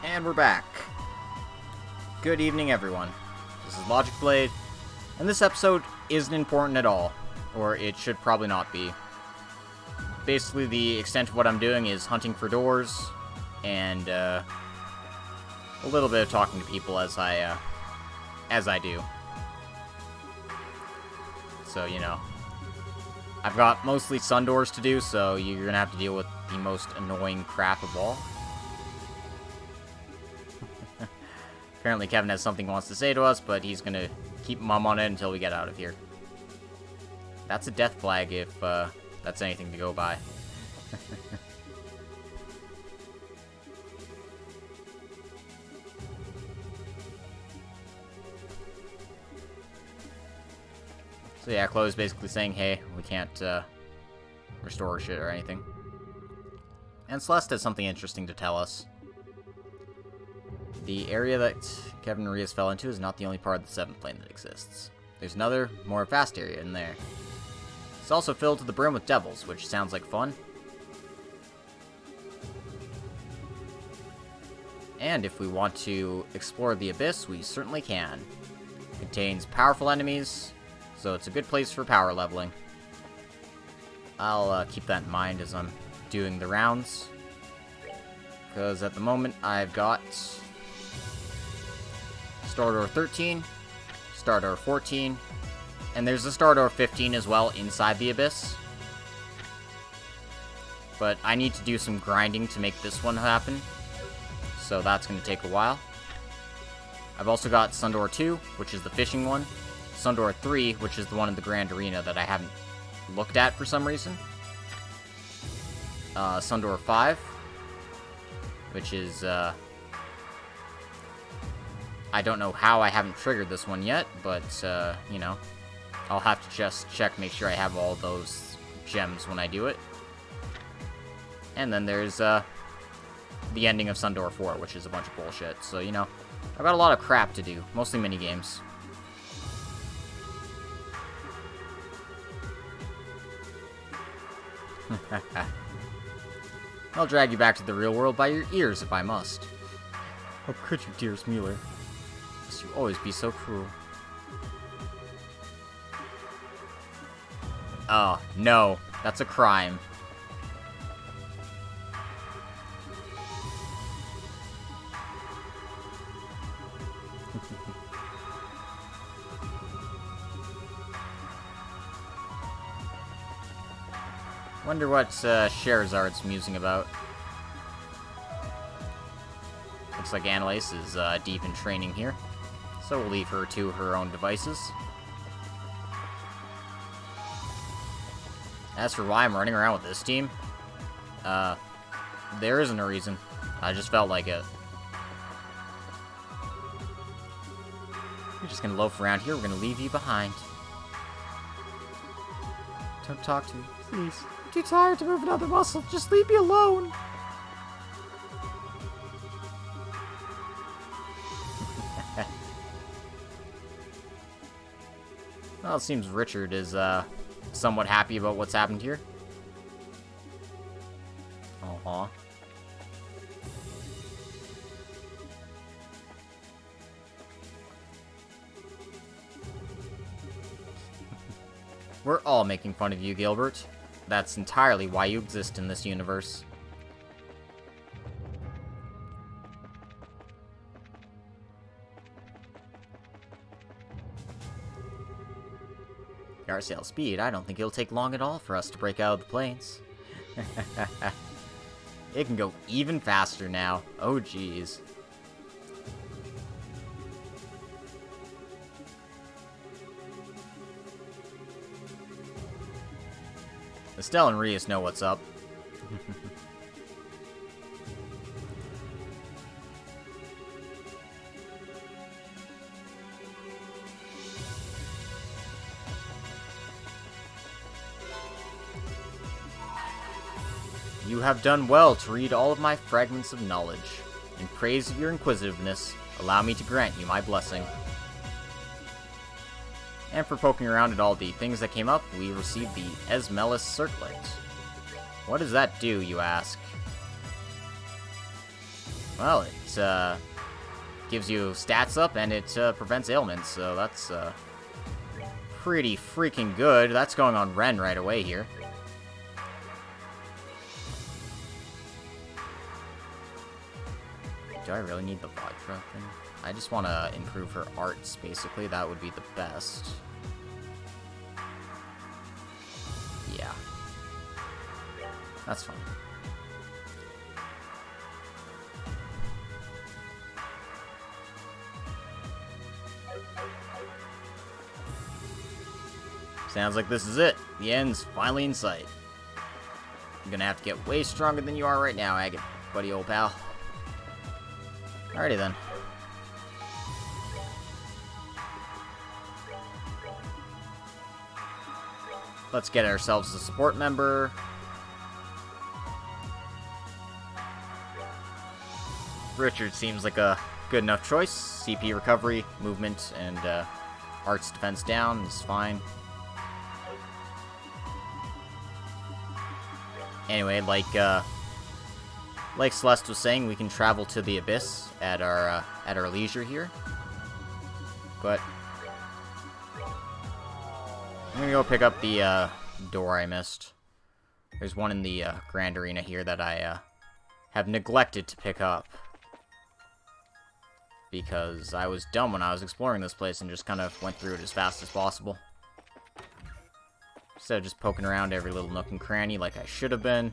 And we're back. Good evening, everyone. This is Logic Blade, and this episode isn't important at all, or it should probably not be. Basically, the extent of what I'm doing is hunting for doors, and a little bit of talking to people as I do. So, you know, I've got mostly sun doors to do, so you're gonna have to deal with the most annoying crap of all. Apparently Kevin has something he wants to say to us, but he's gonna keep mum on it until we get out of here. That's a death flag if that's anything to go by. So yeah, Chloe's basically saying, hey, we can't restore shit or anything. And Celeste has something interesting to tell us. The area that Kevin and Rias fell into is not the only part of the 7th plane that exists. There's another, more vast area in there. It's also filled to the brim with devils, which sounds like fun. And if we want to explore the abyss, we certainly can. It contains powerful enemies, so it's a good place for power leveling. I'll keep that in mind as I'm doing the rounds. Because at the moment, I've got Star Door 13, Star Door 14, and there's a Star Door 15 as well inside the Abyss. But I need to do some grinding to make this one happen, so that's going to take a while. I've also got Sundoor 2, which is the fishing one, Sundoor 3, which is the one in the Grand Arena that I haven't looked at for some reason, Sundoor 5, which is, I don't know how I haven't triggered this one yet, but, you know, I'll have to just check, make sure I have all those gems when I do it. And then there's, the ending of Sundoor 4, which is a bunch of bullshit. So, you know, I've got a lot of crap to do, mostly minigames. I'll drag you back to the real world by your ears if I must. How could you, dearest Mueller? Must you always be so cruel? Oh, no. That's a crime. Wonder what Scheherazad's musing about. Looks like Annalise is deep in training here, so we'll leave her to her own devices. As for why I'm running around with this team, there isn't a reason. I just felt like it. You're just gonna loaf around here, we're gonna leave you behind. Don't talk to me, please. I'm too tired to move another muscle. Just leave me alone. Well, it seems Richard is, somewhat happy about what's happened here. Uh-huh. We're all making fun of you, Gilbert. That's entirely why you exist in this universe. Garcelle speed, I don't think it'll take long at all for us to break out of the plains. It can go even faster now. Oh, jeez. Estelle and Rias know what's up. You have done well to read all of my fragments of knowledge. In praise of your inquisitiveness, allow me to grant you my blessing. And for poking around at all the things that came up, we received the Esmelis Circlet. What does that do, you ask? Well, it gives you stats up and it prevents ailments, so that's pretty freaking good. That's going on Renne right away here. Do I really need the vodka thing? I just want to improve her arts, basically. That would be the best. Yeah. That's fine. Sounds like this is it. The end's finally in sight. You're gonna have to get way stronger than you are right now, Agate, buddy old pal. Alrighty then. Let's get ourselves a support member. Richard seems like a good enough choice. CP recovery, movement, and arts defense down is fine. Anyway, like Celeste was saying, we can travel to the Abyss at our leisure here. But I'm gonna go pick up the door I missed. There's one in the Grand Arena here that I have neglected to pick up because I was dumb when I was exploring this place and just kind of went through it as fast as possible. Instead of just poking around every little nook and cranny like I should have been.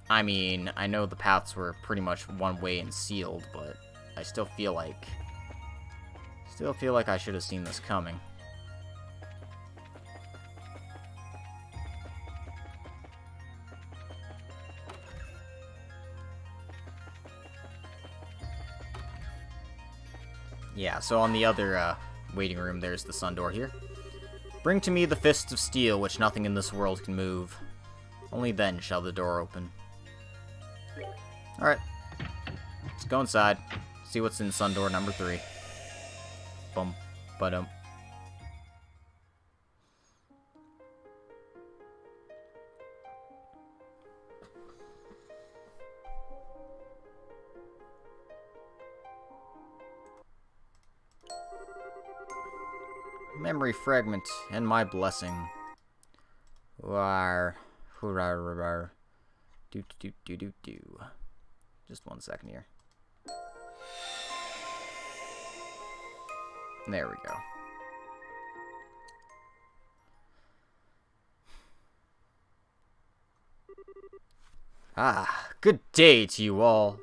I mean, I know the paths were pretty much one way and sealed, but I still feel like I should have seen this coming. Yeah, so on the other waiting room, there's the sun door here. Bring to me the fists of steel, which nothing in this world can move. Only then shall the door open. Alright. Let's go inside. See what's in sun door number 3. Bum, ba-dum. Memory fragment and my blessing. War, hurrah, do. Just 1 second here. There we go. Ah, good day to you all.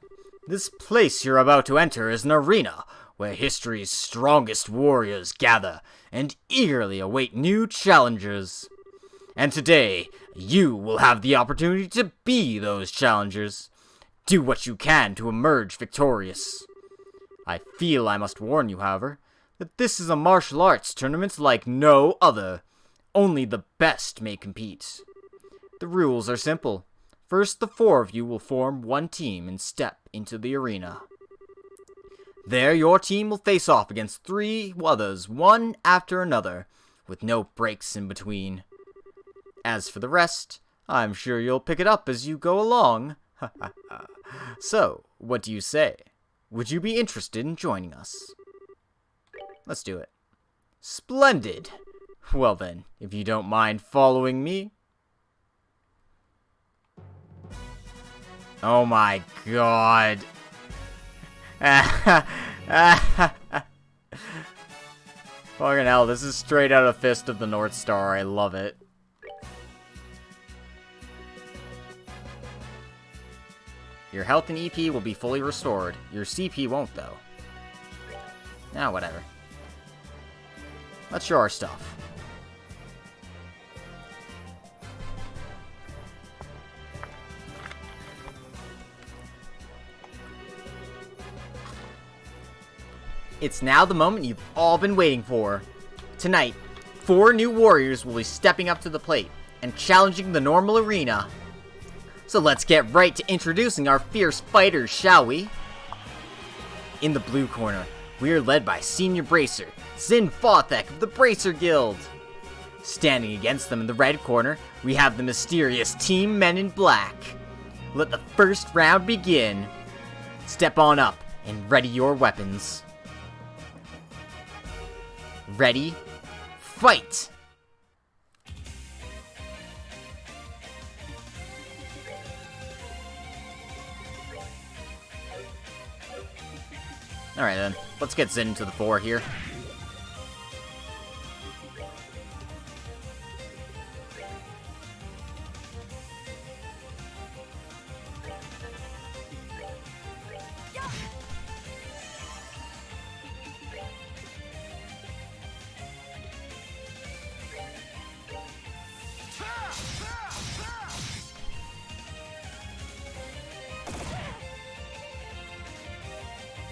This place you're about to enter is an arena where history's strongest warriors gather and eagerly await new challengers. And today, you will have the opportunity to be those challengers. Do what you can to emerge victorious. I feel I must warn you, however, that this is a martial arts tournament like no other. Only the best may compete. The rules are simple. First, the 4 of you will form one team and step into the arena. There, your team will face off against 3 others, one after another, with no breaks in between. As for the rest, I'm sure you'll pick it up as you go along. So, what do you say? Would you be interested in joining us? Let's do it. Splendid! Well then, if you don't mind following me. Oh my god. Fucking hell, this is straight out of Fist of the North Star. I love it. Your health and EP will be fully restored. Your CP won't, though. Nah, whatever. Let's show our stuff. It's now the moment you've all been waiting for. Tonight, 4 new warriors will be stepping up to the plate and challenging the normal arena. So let's get right to introducing our fierce fighters, shall we? In the blue corner, we are led by Senior Bracer, Zin Fothek of the Bracer Guild. Standing against them in the red corner, we have the mysterious Team Men in Black. Let the first round begin. Step on up and ready your weapons. Ready? Fight! Alright then, let's get Zen to the fore here.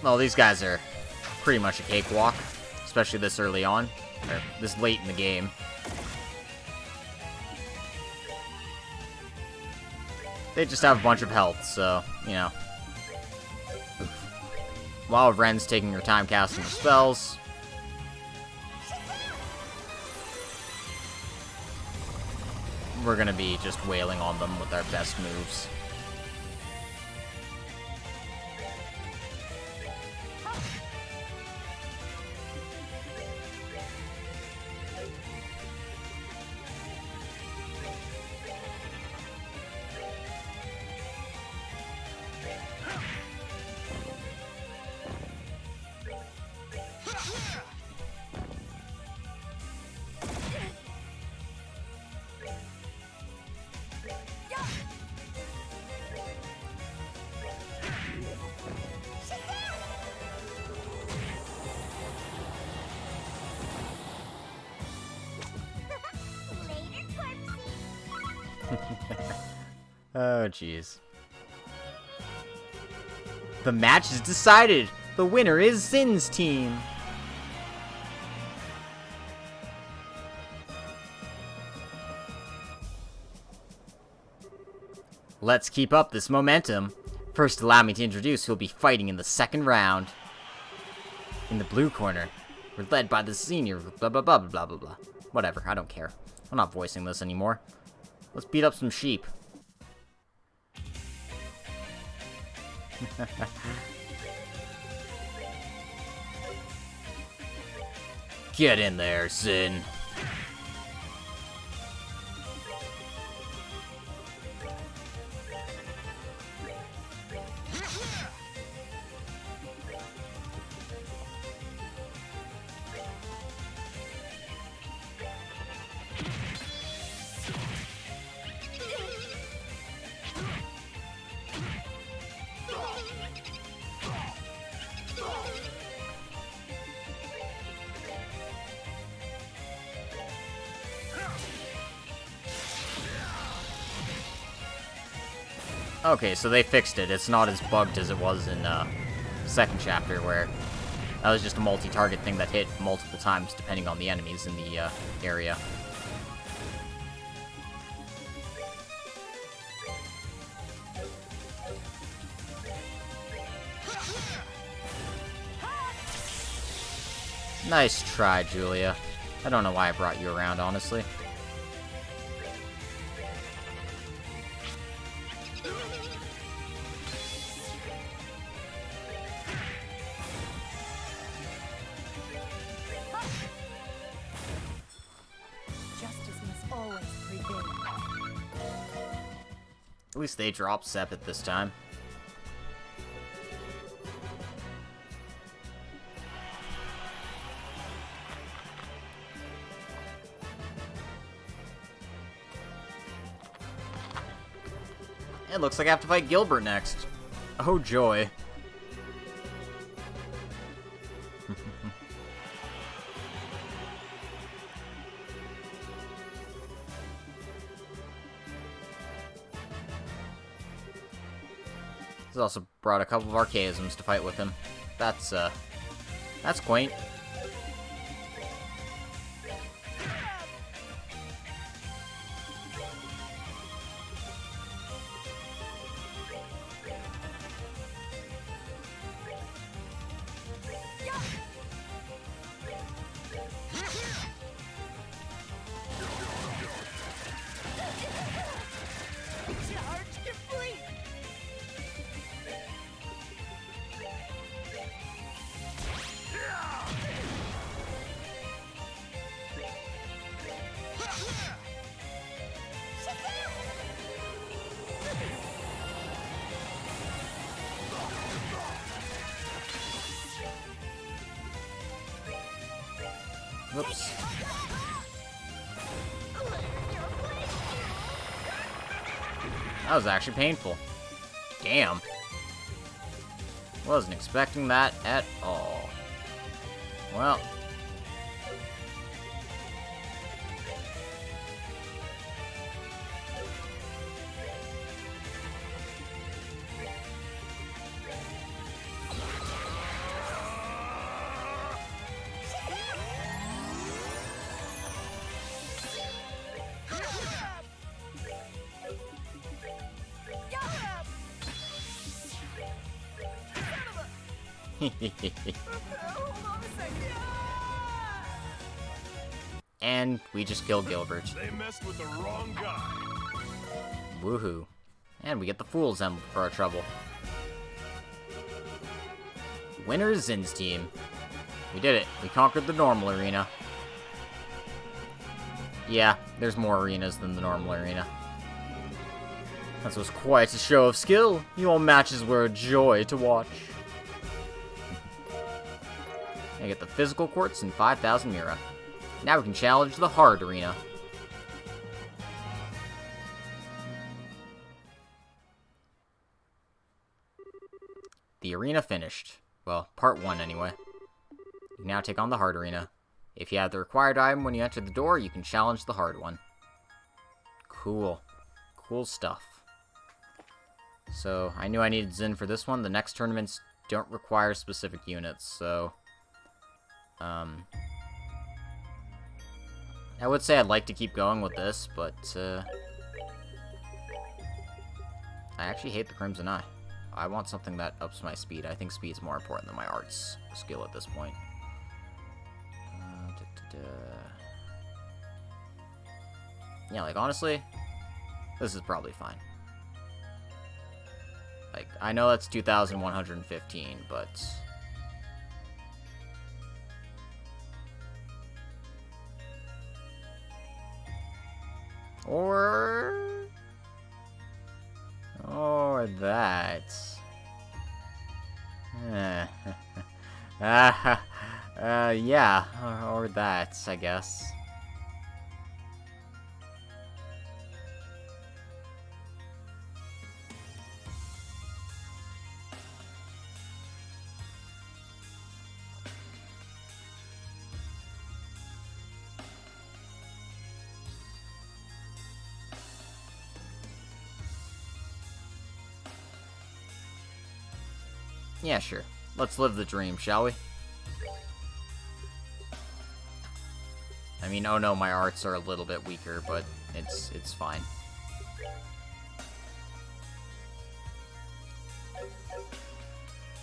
Well, these guys are pretty much a cakewalk, especially this early on, or this late in the game. They just have a bunch of health, so, you know. While Ren's taking her time casting her spells. We're gonna be just wailing on them with our best moves. Oh, jeez. The match is decided! The winner is Zin's team! Let's keep up this momentum. First, allow me to introduce who will be fighting in the second round. In the blue corner, we're led by the senior blah blah blah blah blah blah. Whatever, I don't care. I'm not voicing this anymore. Let's beat up some sheep. Get in there, Zin. Okay, so they fixed it. It's not as bugged as it was in second chapter, where that was just a multi-target thing that hit multiple times depending on the enemies in the area. Nice try, Julia. I don't know why I brought you around, honestly. At least they dropped Sepet this time. It looks like I have to fight Gilbert next. Oh joy. He's also brought a couple of archaisms to fight with him. That's quaint. Whoops. That was actually painful. Damn. Wasn't expecting that at all. Well. And we just killed Gilbert. They messed with the wrong guy. Woohoo. And we get the Fool's Emblem for our trouble. Winner is Zin's team. We did it. We conquered the normal arena. Yeah, there's more arenas than the normal arena. That was quite a show of skill. Your matches were a joy to watch. I get the physical quartz and 5,000 Mira. Now we can challenge the hard arena. The arena finished. Well, part 1 anyway. You can now take on the hard arena. If you have the required item when you enter the door, you can challenge the hard one. Cool. Cool stuff. So, I knew I needed Zin for this one. The next tournaments don't require specific units, so... I would say I'd like to keep going with this, but, I actually hate the Crimson Eye. I want something that ups my speed. I think speed's more important than my arts skill at this point. Yeah, like, honestly, this is probably fine. Like, I know that's 2,115, but... Or that. Yeah, or that, I guess. Yeah, sure. Let's live the dream, shall we? I mean, oh no, my arts are a little bit weaker, but it's fine.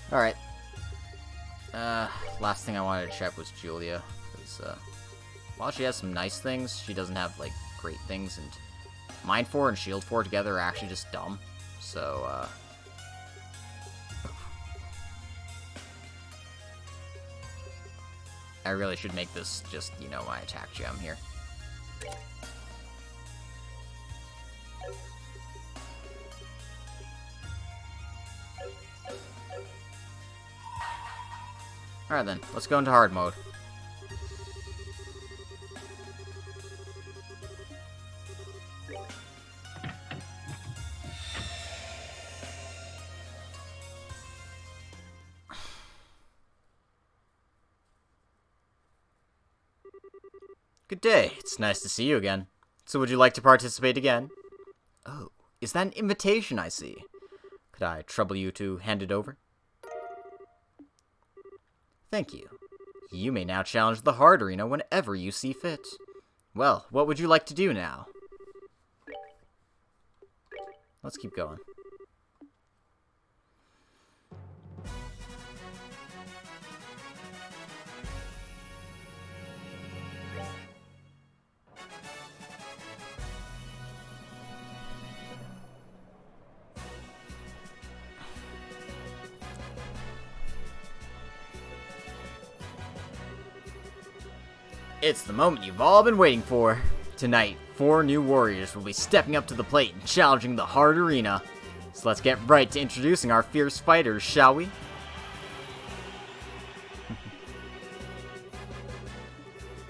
Alright. Last thing I wanted to check was Julia, because, while she has some nice things, she doesn't have, like, great things, and Mind 4 and Shield 4 together are actually just dumb, so, I really should make this just, you know, my attack gem here. Alright then, let's go into hard mode. Good day. It's nice to see you again. So would you like to participate again? Oh, is that an invitation I see? Could I trouble you to hand it over? Thank you. You may now challenge the hard arena whenever you see fit. Well, what would you like to do now? Let's keep going. It's the moment you've all been waiting for. Tonight, 4 new warriors will be stepping up to the plate and challenging the hard arena. So let's get right to introducing our fierce fighters, shall we?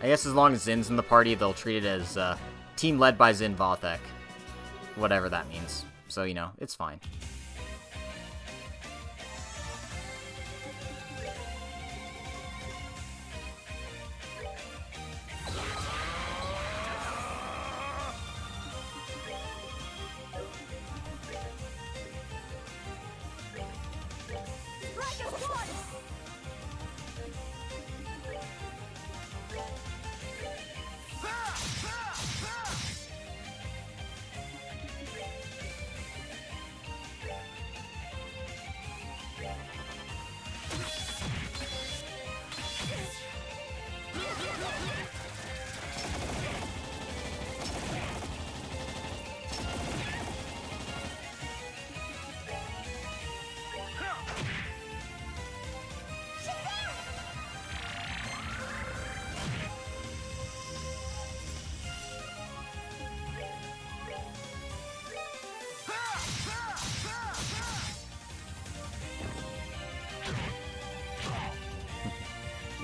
I guess as long as Zin's in the party, they'll treat it as team led by Zin Vathek. Whatever that means. So, you know, it's fine.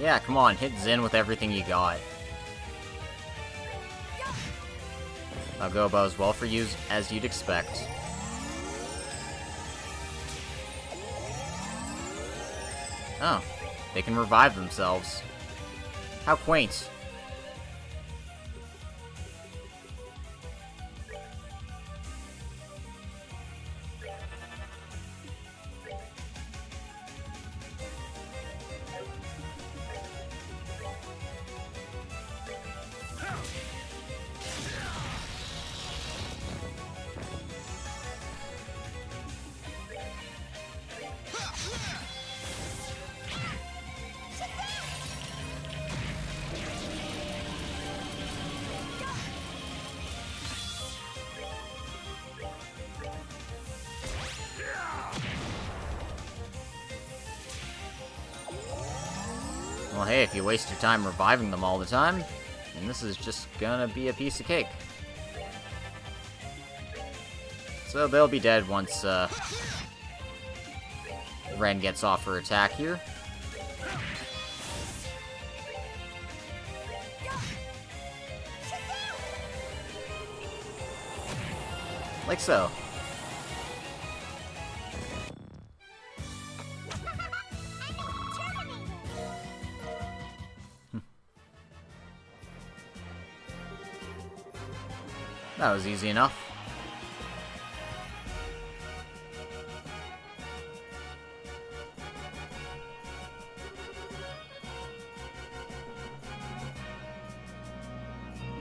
Yeah, come on, hit Zin with everything you got. I'll go about as well for you as you'd expect. Oh, they can revive themselves. How quaint. Well, hey, if you waste your time reviving them all the time, then this is just gonna be a piece of cake. So they'll be dead once, Renne gets off her attack here. Like so. That was easy enough.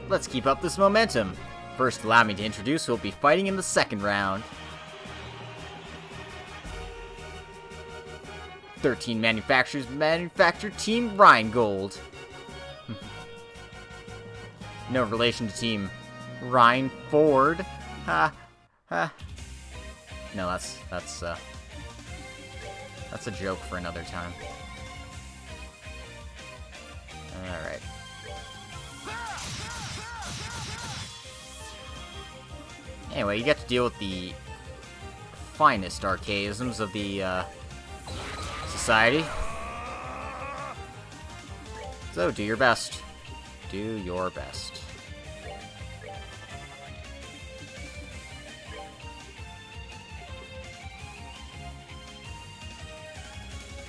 Let's keep up this momentum. First, allow me to introduce who will be fighting in the second round. 13 manufacturers manufacture Team Rheingold. No relation to Team Rhine Ford. Ha ha. No, that's a joke for another time. Alright. Anyway, you get to deal with the finest archaisms of the society. So do your best. Do your best.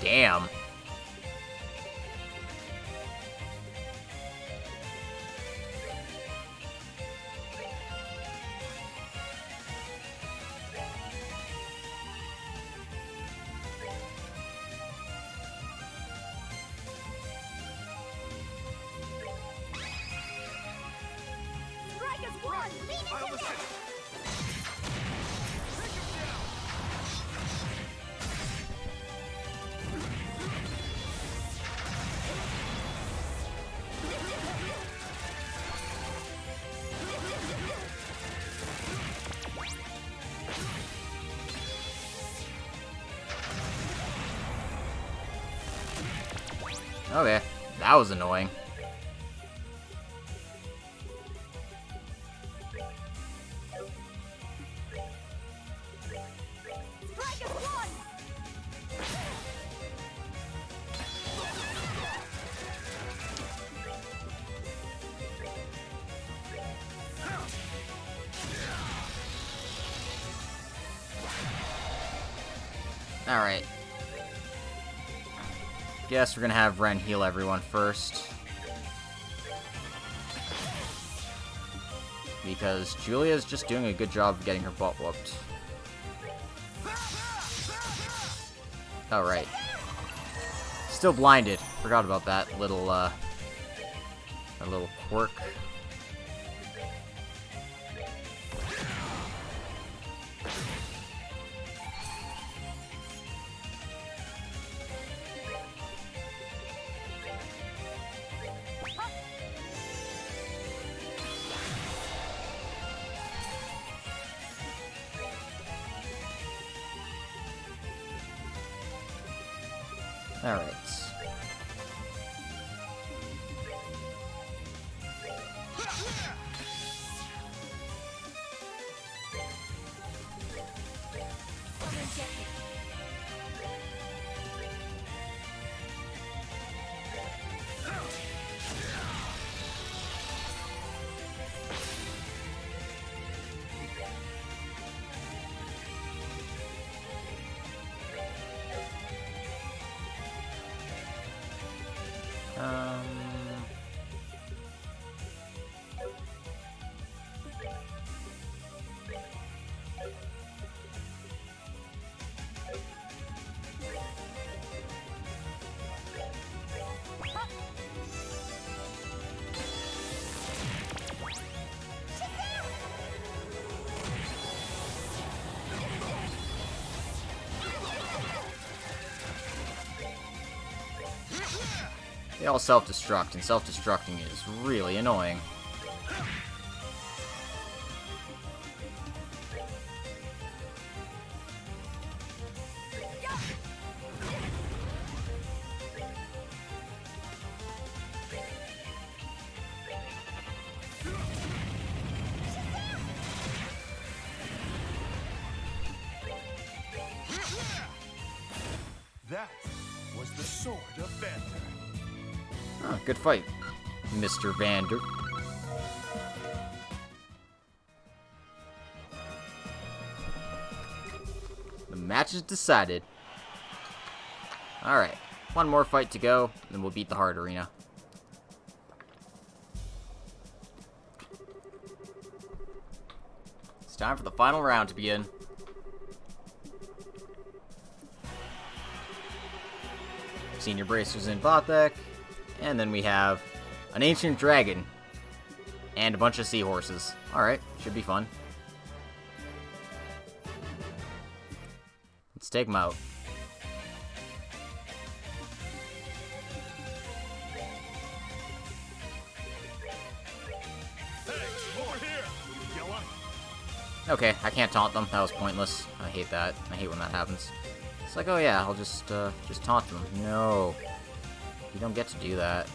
Damn. Okay, that was annoying. Alright. Guess we're gonna have Renne heal everyone first. Because Julia's just doing a good job of getting her butt whooped. Alright. Still blinded. Forgot about that little quirk. Alright. They all self-destruct, and self-destructing is really annoying. That was the sword of Vander. Oh, good fight, Mr. Vander. The match is decided. Alright, one more fight to go, then we'll beat the hard arena. It's time for the final round to begin. Senior Bracers in Vathek. And then we have an ancient dragon and a bunch of seahorses. Alright, should be fun. Let's take them out. Hey, over here! Yella. Okay, I can't taunt them. That was pointless. I hate that. I hate when that happens. It's like, oh yeah, I'll just taunt them. No. You don't get to do that.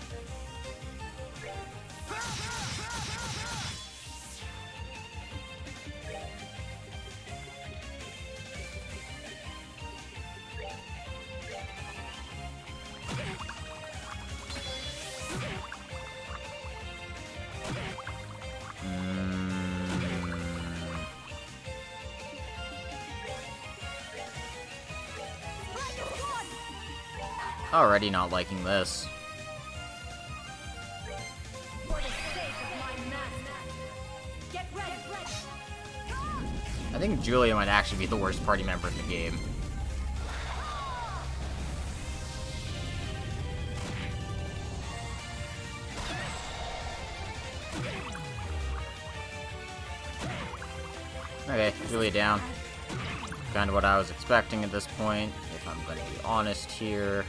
Already not liking this. I think Julia might actually be the worst party member in the game. Okay, Julia down. Kind of what I was expecting at this point, if I'm going to be honest here.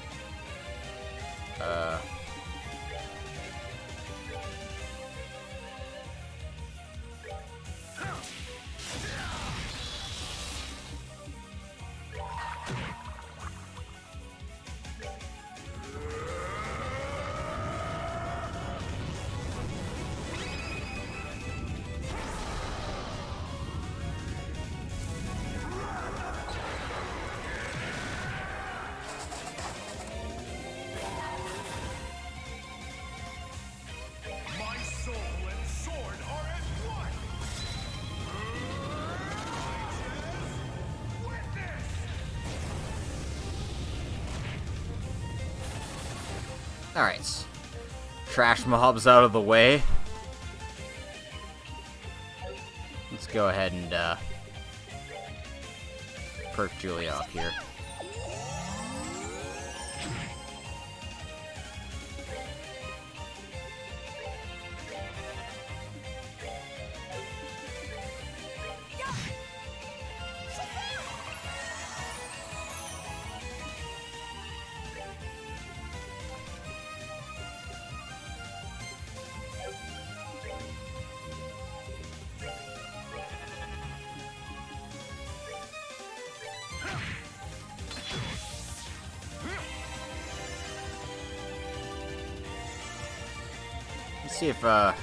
Alright. Trash mobs out of the way. Let's go ahead and, perk Julia up here. Let's see if our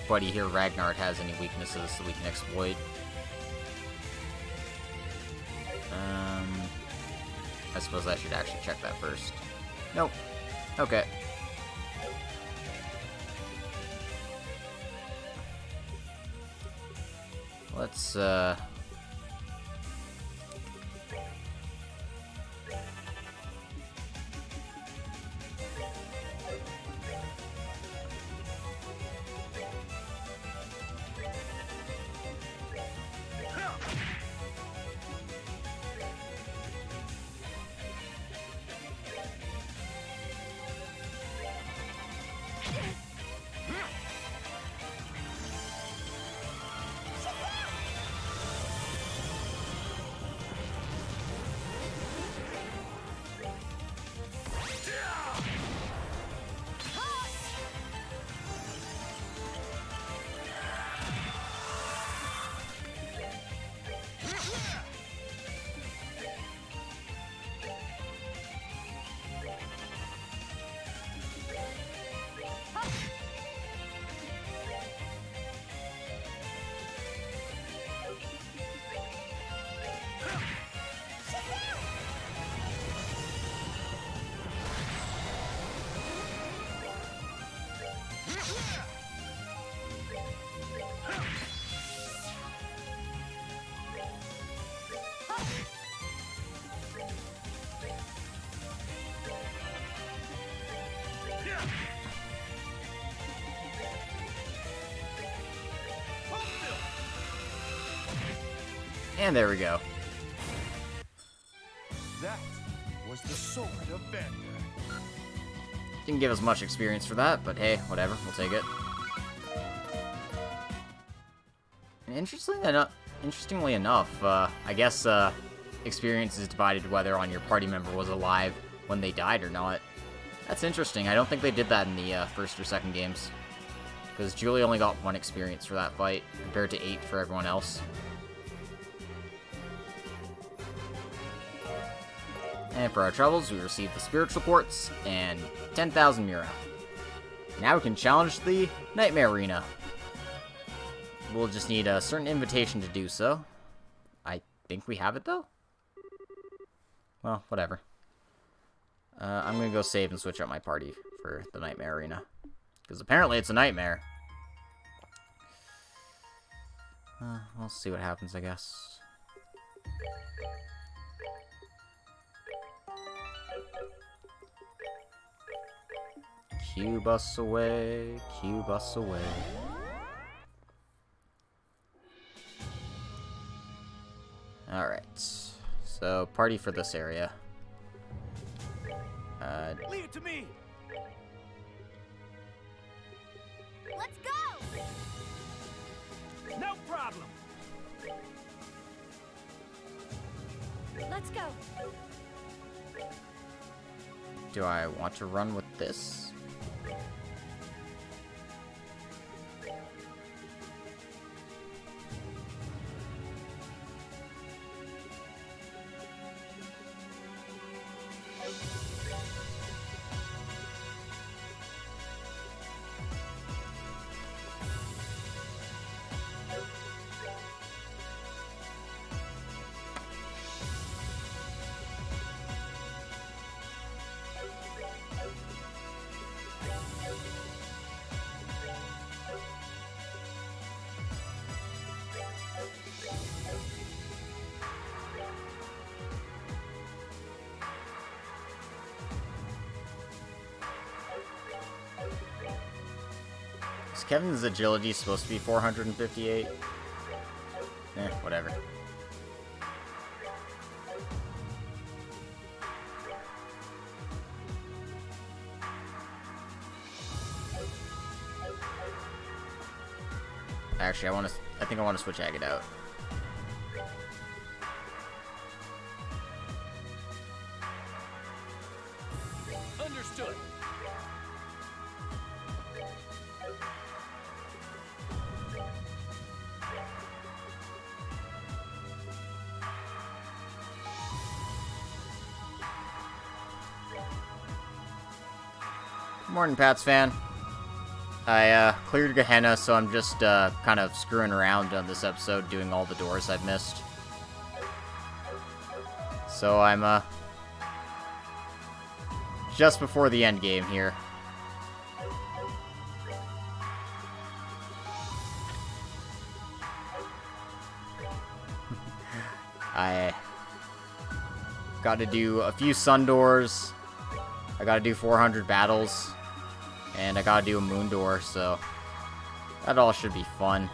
buddy here, Ragnar, has any weaknesses that we can exploit. I suppose I should actually check that first. Nope. Okay. Let's, and there we go. That was the sword of Bender. Didn't give us much experience for that, but hey, whatever, we'll take it. And interestingly enough, I guess experience is divided whether on your party member was alive when they died or not. That's interesting. I don't think they did that in the first or second games. Because Julie only got 1 experience for that fight, compared to 8 for everyone else. And for our troubles, we received the spiritual quartz and 10,000 Mira. Now we can challenge the Nightmare Arena. We'll just need a certain invitation to do so. I think we have it, though? Well, whatever. I'm gonna go save and switch out my party for the Nightmare Arena. Because apparently it's a nightmare. We'll see what happens, I guess. Cube us away, cube us away. Alright, so party for this area. Leave it to me. Let's go! No problem. Let's go. Do I want to run with this? Is Kevin's agility supposed to be 458? Whatever. Actually, I think I want to switch Agate out. Understood. Morning, Pats fan. I cleared Gehenna, so I'm just kind of screwing around on this episode, doing all the doors I've missed. So I'm just before the end game here. I got to do a few sun doors. I got to do 400 battles. And I gotta do a moon door, so that all should be fun.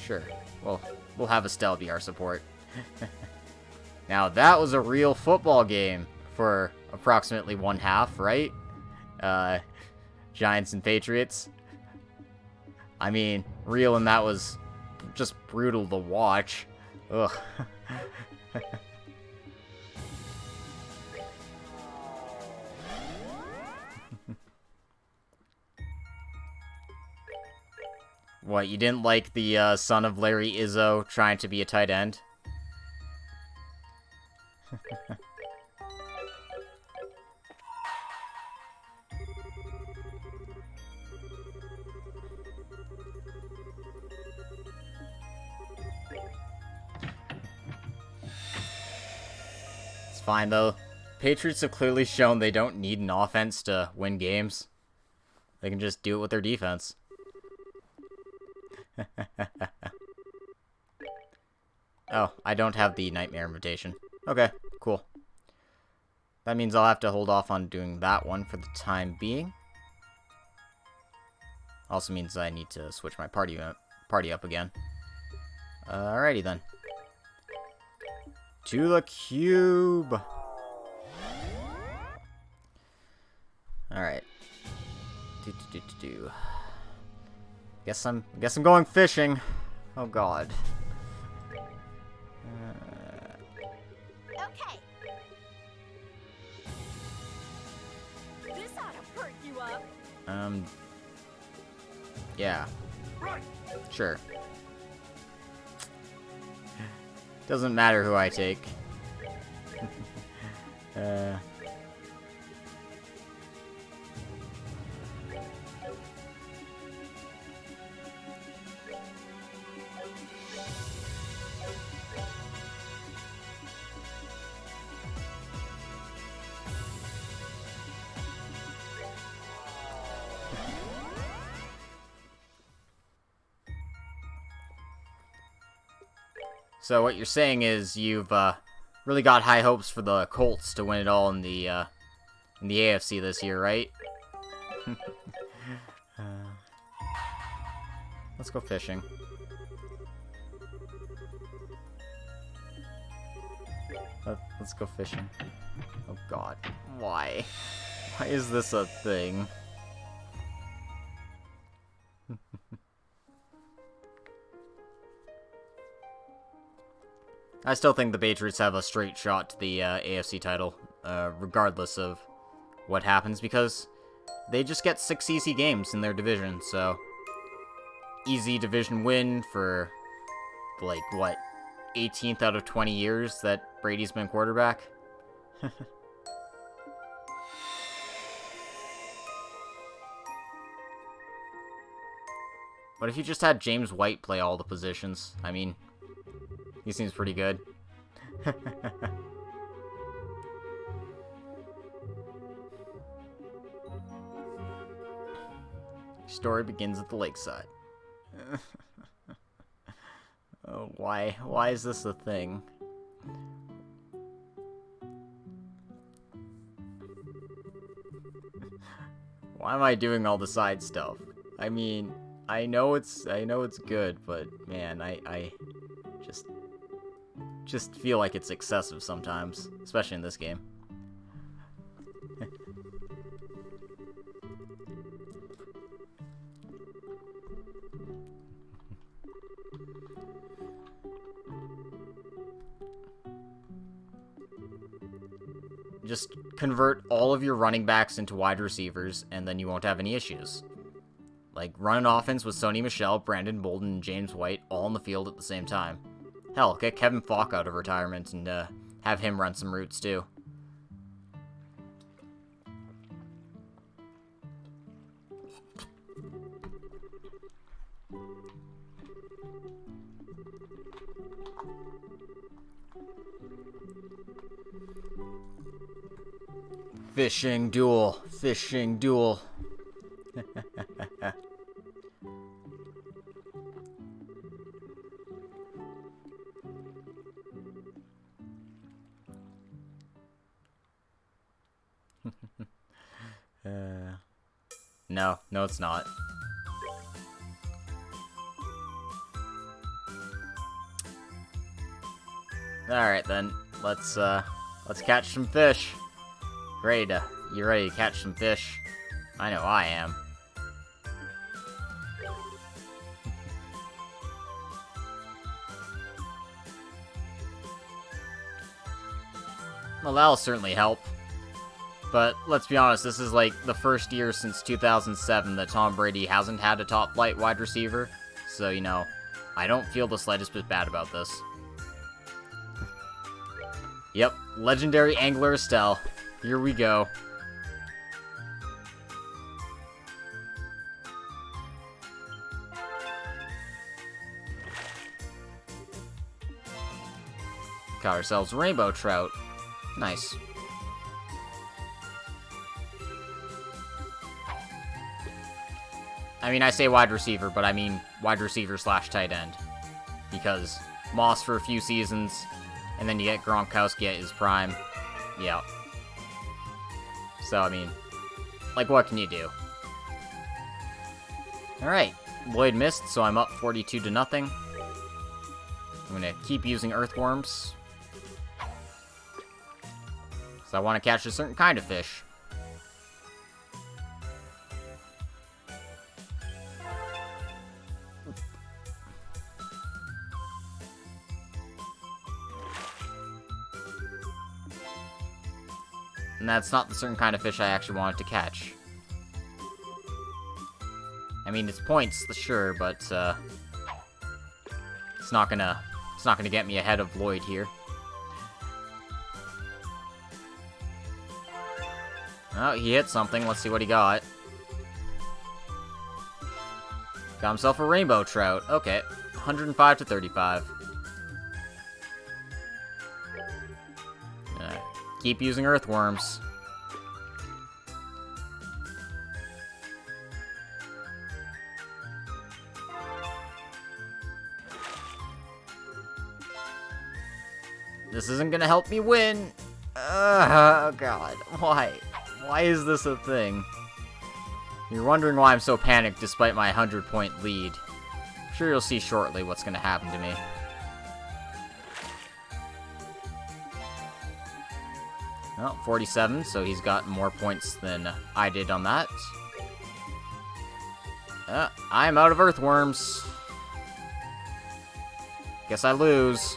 Sure. Well, we'll have Estelle be our support. Now, that was a real football game for approximately one half, right? Giants and Patriots. I mean, real, and that was just brutal to watch. Ugh. What, you didn't like the son of Larry Izzo trying to be a tight end? It's fine, though. Patriots have clearly shown they don't need an offense to win games. They can just do it with their defense. Oh, I don't have the Nightmare Invitation. Okay, cool. That means I'll have to hold off on doing that one for the time being. Also means I need to switch my party up again. Alrighty then. To the cube! Alright. Guess I'm going fishing. Oh god. Okay. This ought to perk you up. Yeah. Right. Sure. Doesn't matter who I take. So what you're saying is you've really got high hopes for the Colts to win it all in the AFC this year, right? Let's go fishing. Let's go fishing. Oh god, why? Why is this a thing? I still think the Patriots have a straight shot to the AFC title, regardless of what happens, because they just get 6 easy games in their division, so easy division win for, like, what, 18th out of 20 years that Brady's been quarterback? What if you just had James White play all the positions? I mean, he seems pretty good. Story begins at the lakeside. Oh, why is this a thing? Why am I doing all the side stuff? I mean, I know it's good, but man, I just feel like it's excessive sometimes, especially in this game. Just convert all of your running backs into wide receivers, and then you won't have any issues. Like, run an offense with Sony Michel, Brandon Bolden, and James White all on the field at the same time. Hell, get Kevin Falk out of retirement and have him run some routes, too. Fishing duel. Fishing duel. No, it's not. Alright then, let's catch some fish. You ready to catch some fish? I know I am. Well, that'll certainly help. But let's be honest, this is like the first year since 2007 that Tom Brady hasn't had a top-flight wide receiver. So, you know, I don't feel the slightest bit bad about this. Yep, legendary angler Estelle. Here we go. Got ourselves rainbow trout. Nice. I mean, I say wide receiver, but I mean wide receiver slash tight end. Because Moss for a few seasons, and then you get Gronkowski at his prime. Yeah. So, I mean, like, what can you do? Alright, Lloyd missed, so I'm up 42-0. I'm gonna keep using earthworms. So I want to catch a certain kind of fish. And that's not the certain kind of fish I actually wanted to catch. I mean, it's points, sure, but it's not gonna get me ahead of Lloyd here. Oh, he hit something. Let's see what he got. Got himself a rainbow trout. Okay, 105-35. Keep using earthworms. This isn't gonna help me win. Oh god, why? Why is this a thing? You're wondering why I'm so panicked despite my 100-point lead. I'm sure you'll see shortly what's gonna happen to me. Well, 47, so he's got more points than I did on that. I'm out of earthworms. Guess I lose.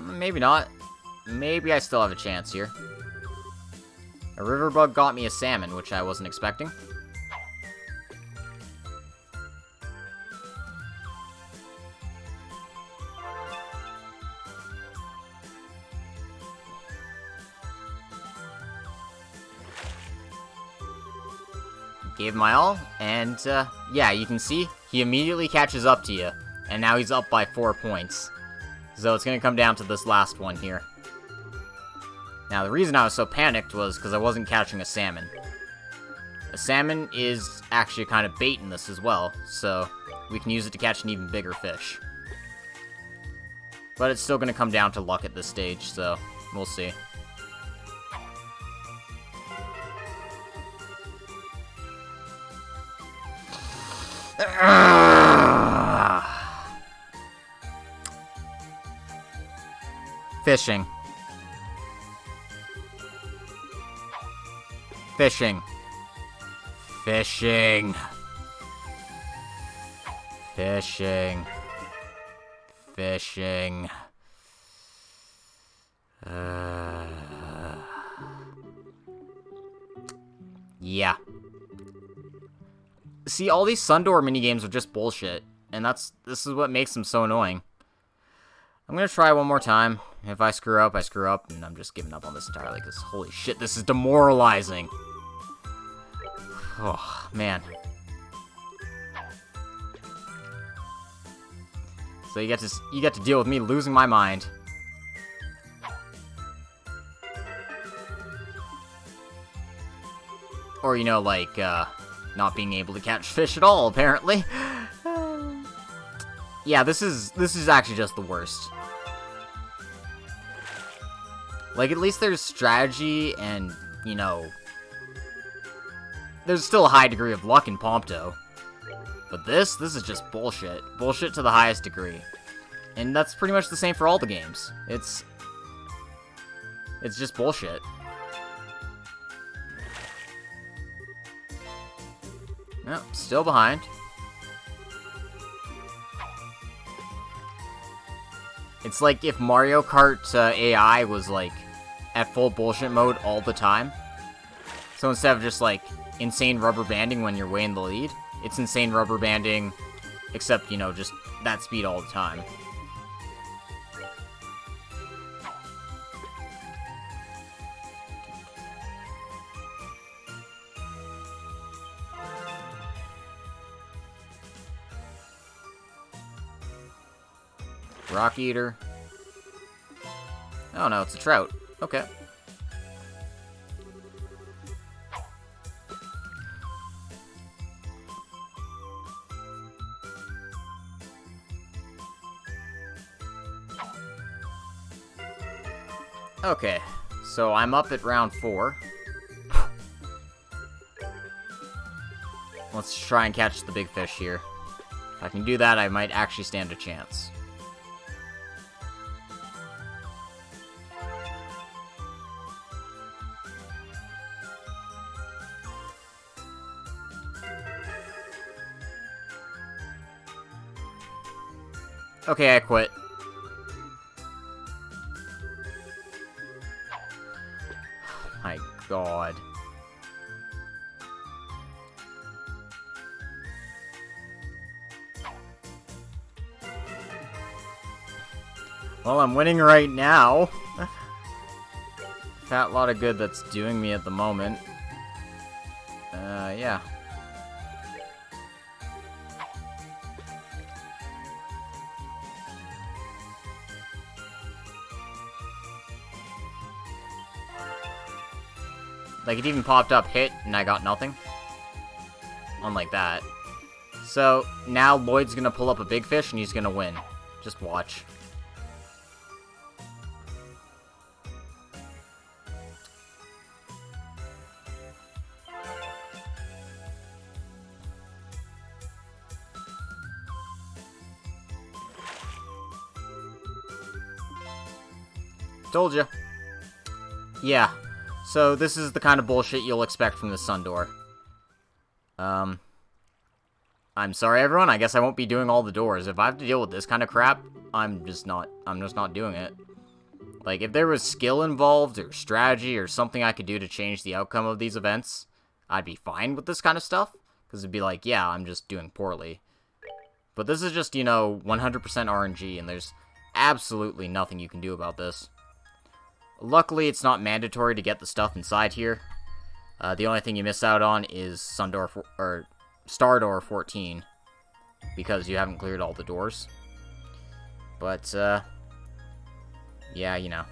Maybe not. Maybe I still have a chance here. A river bug got me a salmon, which I wasn't expecting. Gave my all, and yeah, you can see, he immediately catches up to you, and now he's up by 4 points. So it's going to come down to this last one here. Now, the reason I was so panicked was because I wasn't catching a salmon. A salmon is actually kind of bait in this as well, so we can use it to catch an even bigger fish. But it's still going to come down to luck at this stage, so we'll see. Fishing. Fishing. Fishing. Fishing. Fishing. Yeah. See, all these Sundoor minigames are just bullshit, and this is what makes them so annoying. I'm gonna try one more time. If I screw up, I screw up, and I'm just giving up on this entirely, because holy shit, this is demoralizing. Oh, man. So you get to deal with me losing my mind. Or, you know, like, not being able to catch fish at all, apparently. Yeah, this is actually just the worst. Like, at least there's strategy and, you know, there's still a high degree of luck in Prompto. But this is just bullshit. Bullshit to the highest degree. And that's pretty much the same for all the games. It's just bullshit. Nope, still behind. It's like if Mario Kart AI was, like, at full bullshit mode all the time. So instead of just, like, insane rubber banding when you're way in the lead, it's insane rubber banding, except, you know, just that speed all the time. Rock Eater. Oh no, it's a trout. Okay. Okay, so I'm up at round 4. Let's try and catch the big fish here. If I can do that, I might actually stand a chance. Okay, I quit. Oh my god. Well, I'm winning right now. Fat lot of good that's doing me at the moment. Yeah. Like, it even popped up hit, and I got nothing. Unlike that. So, now Lloyd's gonna pull up a big fish, and he's gonna win. Just watch. Told ya. Yeah. So, this is the kind of bullshit you'll expect from the Sundoor. I'm sorry, everyone. I guess I won't be doing all the doors. If I have to deal with this kind of crap, I'm just not doing it. Like, if there was skill involved, or strategy, or something I could do to change the outcome of these events, I'd be fine with this kind of stuff. Because it'd be like, yeah, I'm just doing poorly. But this is just, 100% RNG, and there's absolutely nothing you can do about this. Luckily, it's not mandatory to get the stuff inside here. The only thing you miss out on is Star Door 14, because you haven't cleared all the doors. But, yeah,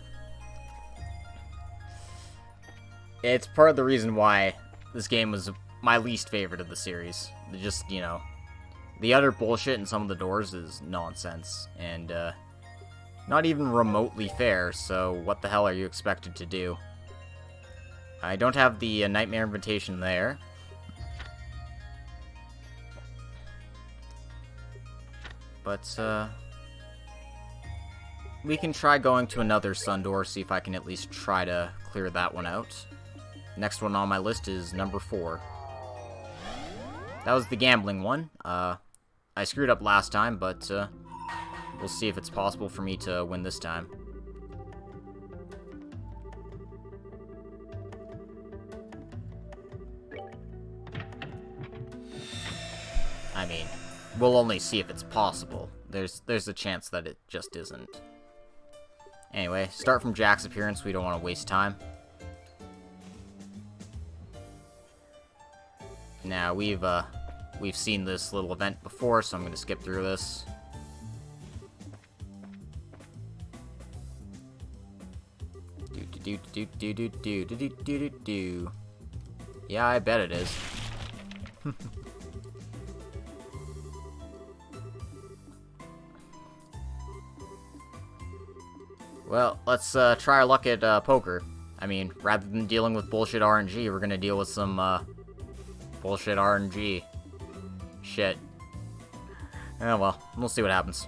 it's part of the reason why this game was my least favorite of the series. Just, the utter bullshit in some of the doors is nonsense, and, not even remotely fair, so what the hell are you expected to do? I don't have the Nightmare Invitation there. But, we can try going to another sun door, see if I can at least try to clear that one out. Next one on my list is number 4. That was the gambling one. I screwed up last time, but, we'll see if it's possible for me to win this time. I mean, we'll only see if it's possible. There's a chance that it just isn't. Anyway, start from Jack's appearance. We don't want to waste time. Now, we've seen this little event before, so I'm going to skip through this. Yeah, I bet it is. Well, let's try our luck at poker. I mean, rather than dealing with bullshit RNG, we're gonna deal with some bullshit RNG shit. Oh well, we'll see what happens.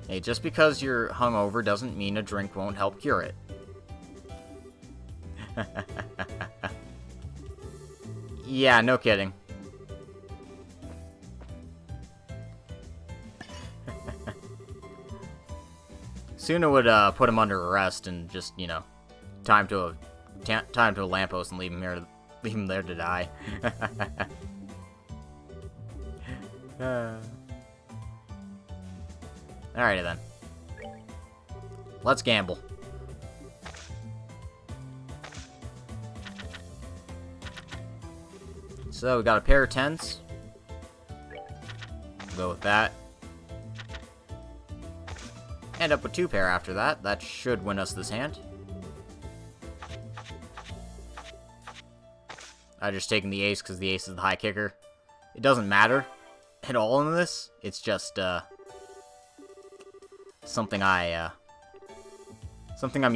Hey, just because you're hungover doesn't mean a drink won't help cure it. Yeah, no kidding. Soon it would put him under arrest and just, time to a lamppost and leave him there to die. Alrighty then. Let's gamble. So we got a pair of 10s. We'll go with that. End up with 2 pair after that. That should win us this hand. I just taken the ace because the ace is the high kicker. It doesn't matter at all in this. It's just something I'm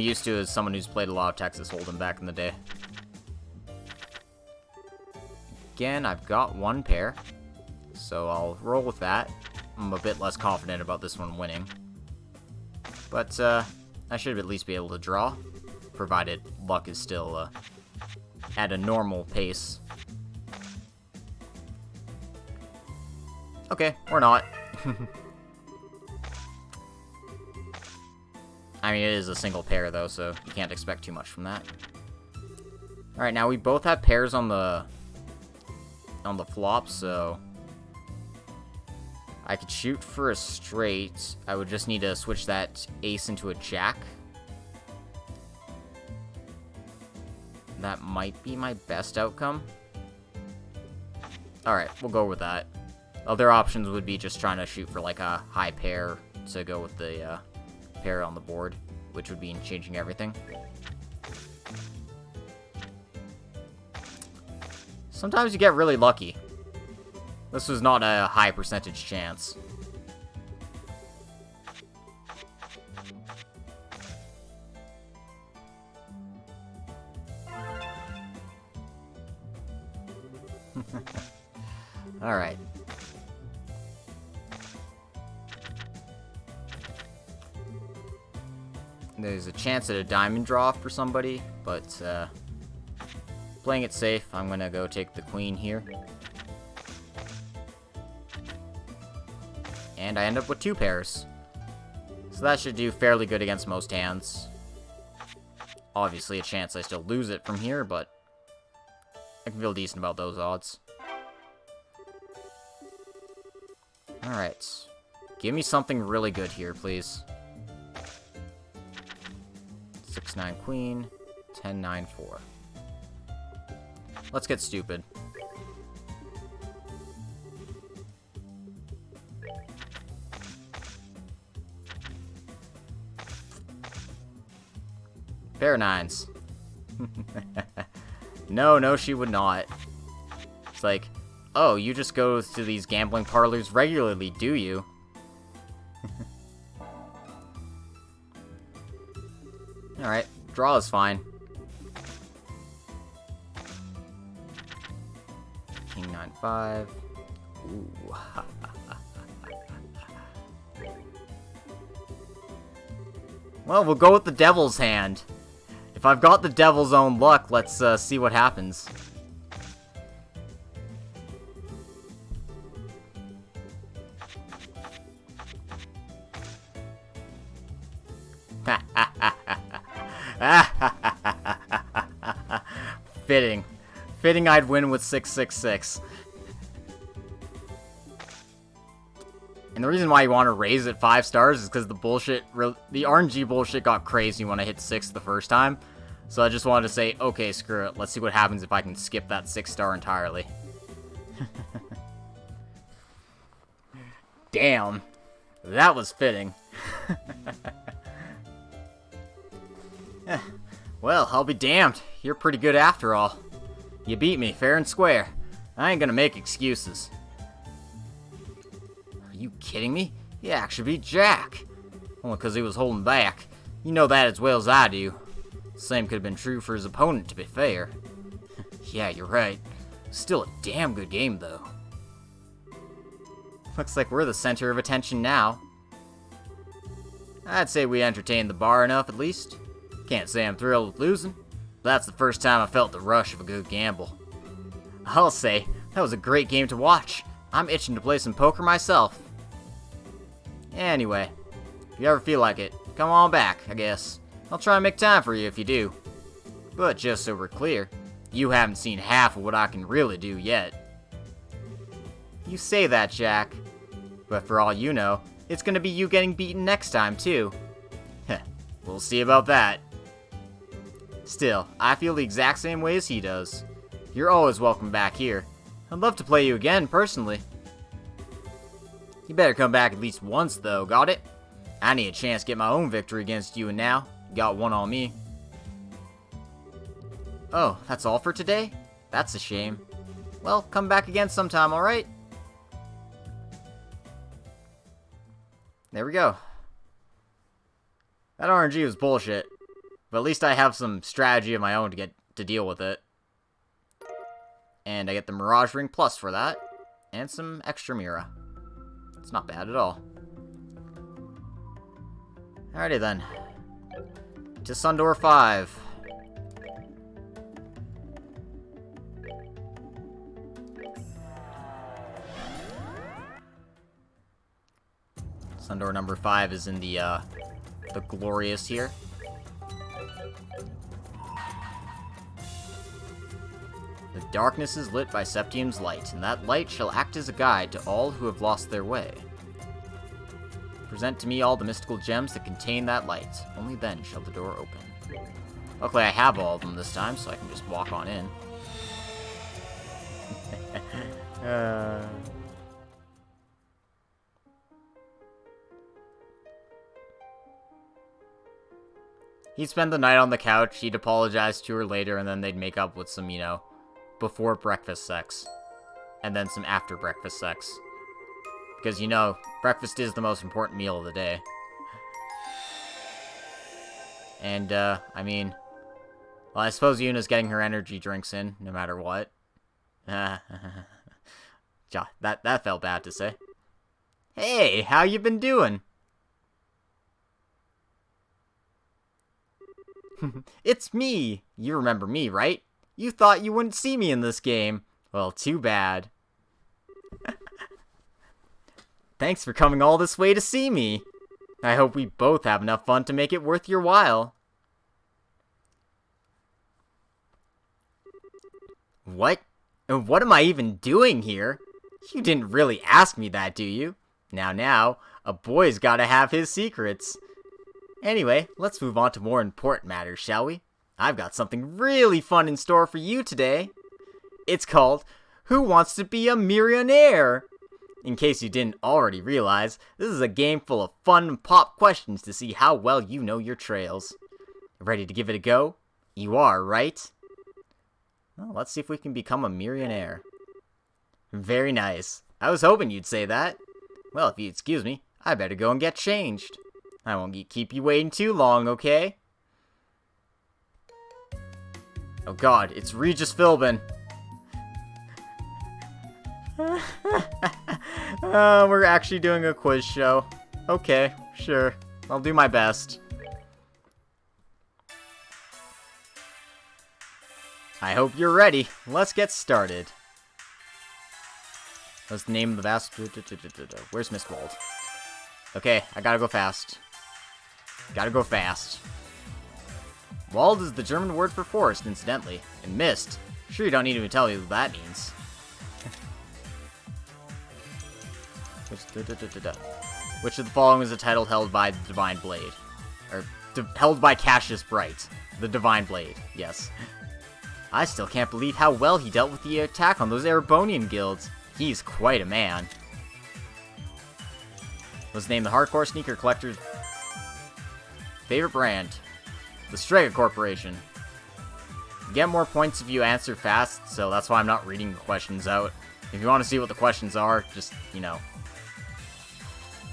used to as someone who's played a lot of Texas Hold'em back in the day. Again, I've got 1 pair, so I'll roll with that. I'm a bit less confident about this one winning. But, I should at least be able to draw, provided luck is still, at a normal pace. Okay, or not. I mean, it is a single pair, though, so you can't expect too much from that. Alright, now we both have pairs on the flop, so I could shoot for a straight. I would just need to switch that ace into a jack. That might be my best outcome. Alright, we'll go with that. Other options would be just trying to shoot for like a high pair to go with the pair on the board, which would mean changing everything. Sometimes you get really lucky. This was not a high percentage chance. Alright. There's a chance at a diamond draw for somebody, but playing it safe, I'm gonna go take the queen here. And I end up with 2 pairs. So that should do fairly good against most hands. Obviously a chance I still lose it from here, but I can feel decent about those odds. Alright. Give me something really good here, please. 6-9 queen, 10-9 4. Let's get stupid. Pair of 9s. No, she would not. It's like, oh, you just go to these gambling parlors regularly, do you? Alright, draw is fine. King 9-5. Ooh. Well, we'll go with the devil's hand. If I've got the devil's own luck, let's see what happens. Fitting. Fitting I'd win with 666. And the reason why you want to raise it 5 stars is because the RNG bullshit got crazy when I hit 6 the first time. So I just wanted to say, okay, screw it. Let's see what happens if I can skip that 6 star entirely. Damn. That was fitting. Well, I'll be damned. You're pretty good after all. You beat me, fair and square. I ain't gonna make excuses. Are you kidding me? He actually beat Jack. Only because he was holding back. You know that as well as I do. Same could have been true for his opponent, to be fair. Yeah, you're right. Still a damn good game, though. Looks like we're the center of attention now. I'd say we entertained the bar enough, at least. Can't say I'm thrilled with losing. That's the first time I felt the rush of a good gamble. I'll say, that was a great game to watch. I'm itching to play some poker myself. Anyway, if you ever feel like it, come on back, I guess. I'll try and make time for you if you do. But just so we're clear, you haven't seen half of what I can really do yet. You say that, Jack. But for all you know, it's gonna be you getting beaten next time, too. Heh, we'll see about that. Still, I feel the exact same way as he does. You're always welcome back here. I'd love to play you again, personally. You better come back at least once, though, got it? I need a chance to get my own victory against you, and now, you got one on me. Oh, that's all for today? That's a shame. Well, come back again sometime, alright? There we go. That RNG was bullshit. But at least I have some strategy of my own to deal with it. And I get the Mirage Ring Plus for that. And some extra Mira. It's not bad at all. Alrighty then. To Sundor 5. Sundor number 5 is in the glorious here. The darkness is lit by Septium's light, and that light shall act as a guide to all who have lost their way. Present to me all the mystical gems that contain that light. Only then shall the door open. Luckily, I have all of them this time, so I can just walk on in. He'd spend the night on the couch, he'd apologize to her later, and then they'd make up with some, before breakfast sex. And then some after breakfast sex. Because, breakfast is the most important meal of the day. And, well, I suppose Yuna's getting her energy drinks in, no matter what. That felt bad to say. Hey, how you been doing? It's me! You remember me, right? You thought you wouldn't see me in this game. Well, too bad. Thanks for coming all this way to see me. I hope we both have enough fun to make it worth your while. What? What am I even doing here? You didn't really ask me that, do you? Now, a boy's gotta have his secrets. Anyway, let's move on to more important matters, shall we? I've got something really fun in store for you today. It's called Who Wants to Be a Millionaire? In case you didn't already realize, this is a game full of fun pop questions to see how well you know your trails. Ready to give it a go? You are, right? Well, let's see if we can become a millionaire. Very nice. I was hoping you'd say that. Well, if you excuse me, I better go and get changed. I won't keep you waiting too long, okay? Oh god, it's Regis Philbin. We're actually doing a quiz show. Okay, sure. I'll do my best. I hope you're ready. Let's get started. What's the name of the vast... Where's Miss Wald? Okay, I gotta go fast. Gotta go fast. Wald is the German word for forest, incidentally. And mist. Sure you don't need me to tell you what that means. Which of the following is a title held by the Divine Blade? Or, held by Cassius Bright. The Divine Blade, yes. I still can't believe how well he dealt with the attack on those Erebonian guilds. He's quite a man. Let's name the hardcore sneaker collector's favorite brand. The Strega Corporation. You get more points if you answer fast, so that's why I'm not reading the questions out. If you want to see what the questions are, just, you know,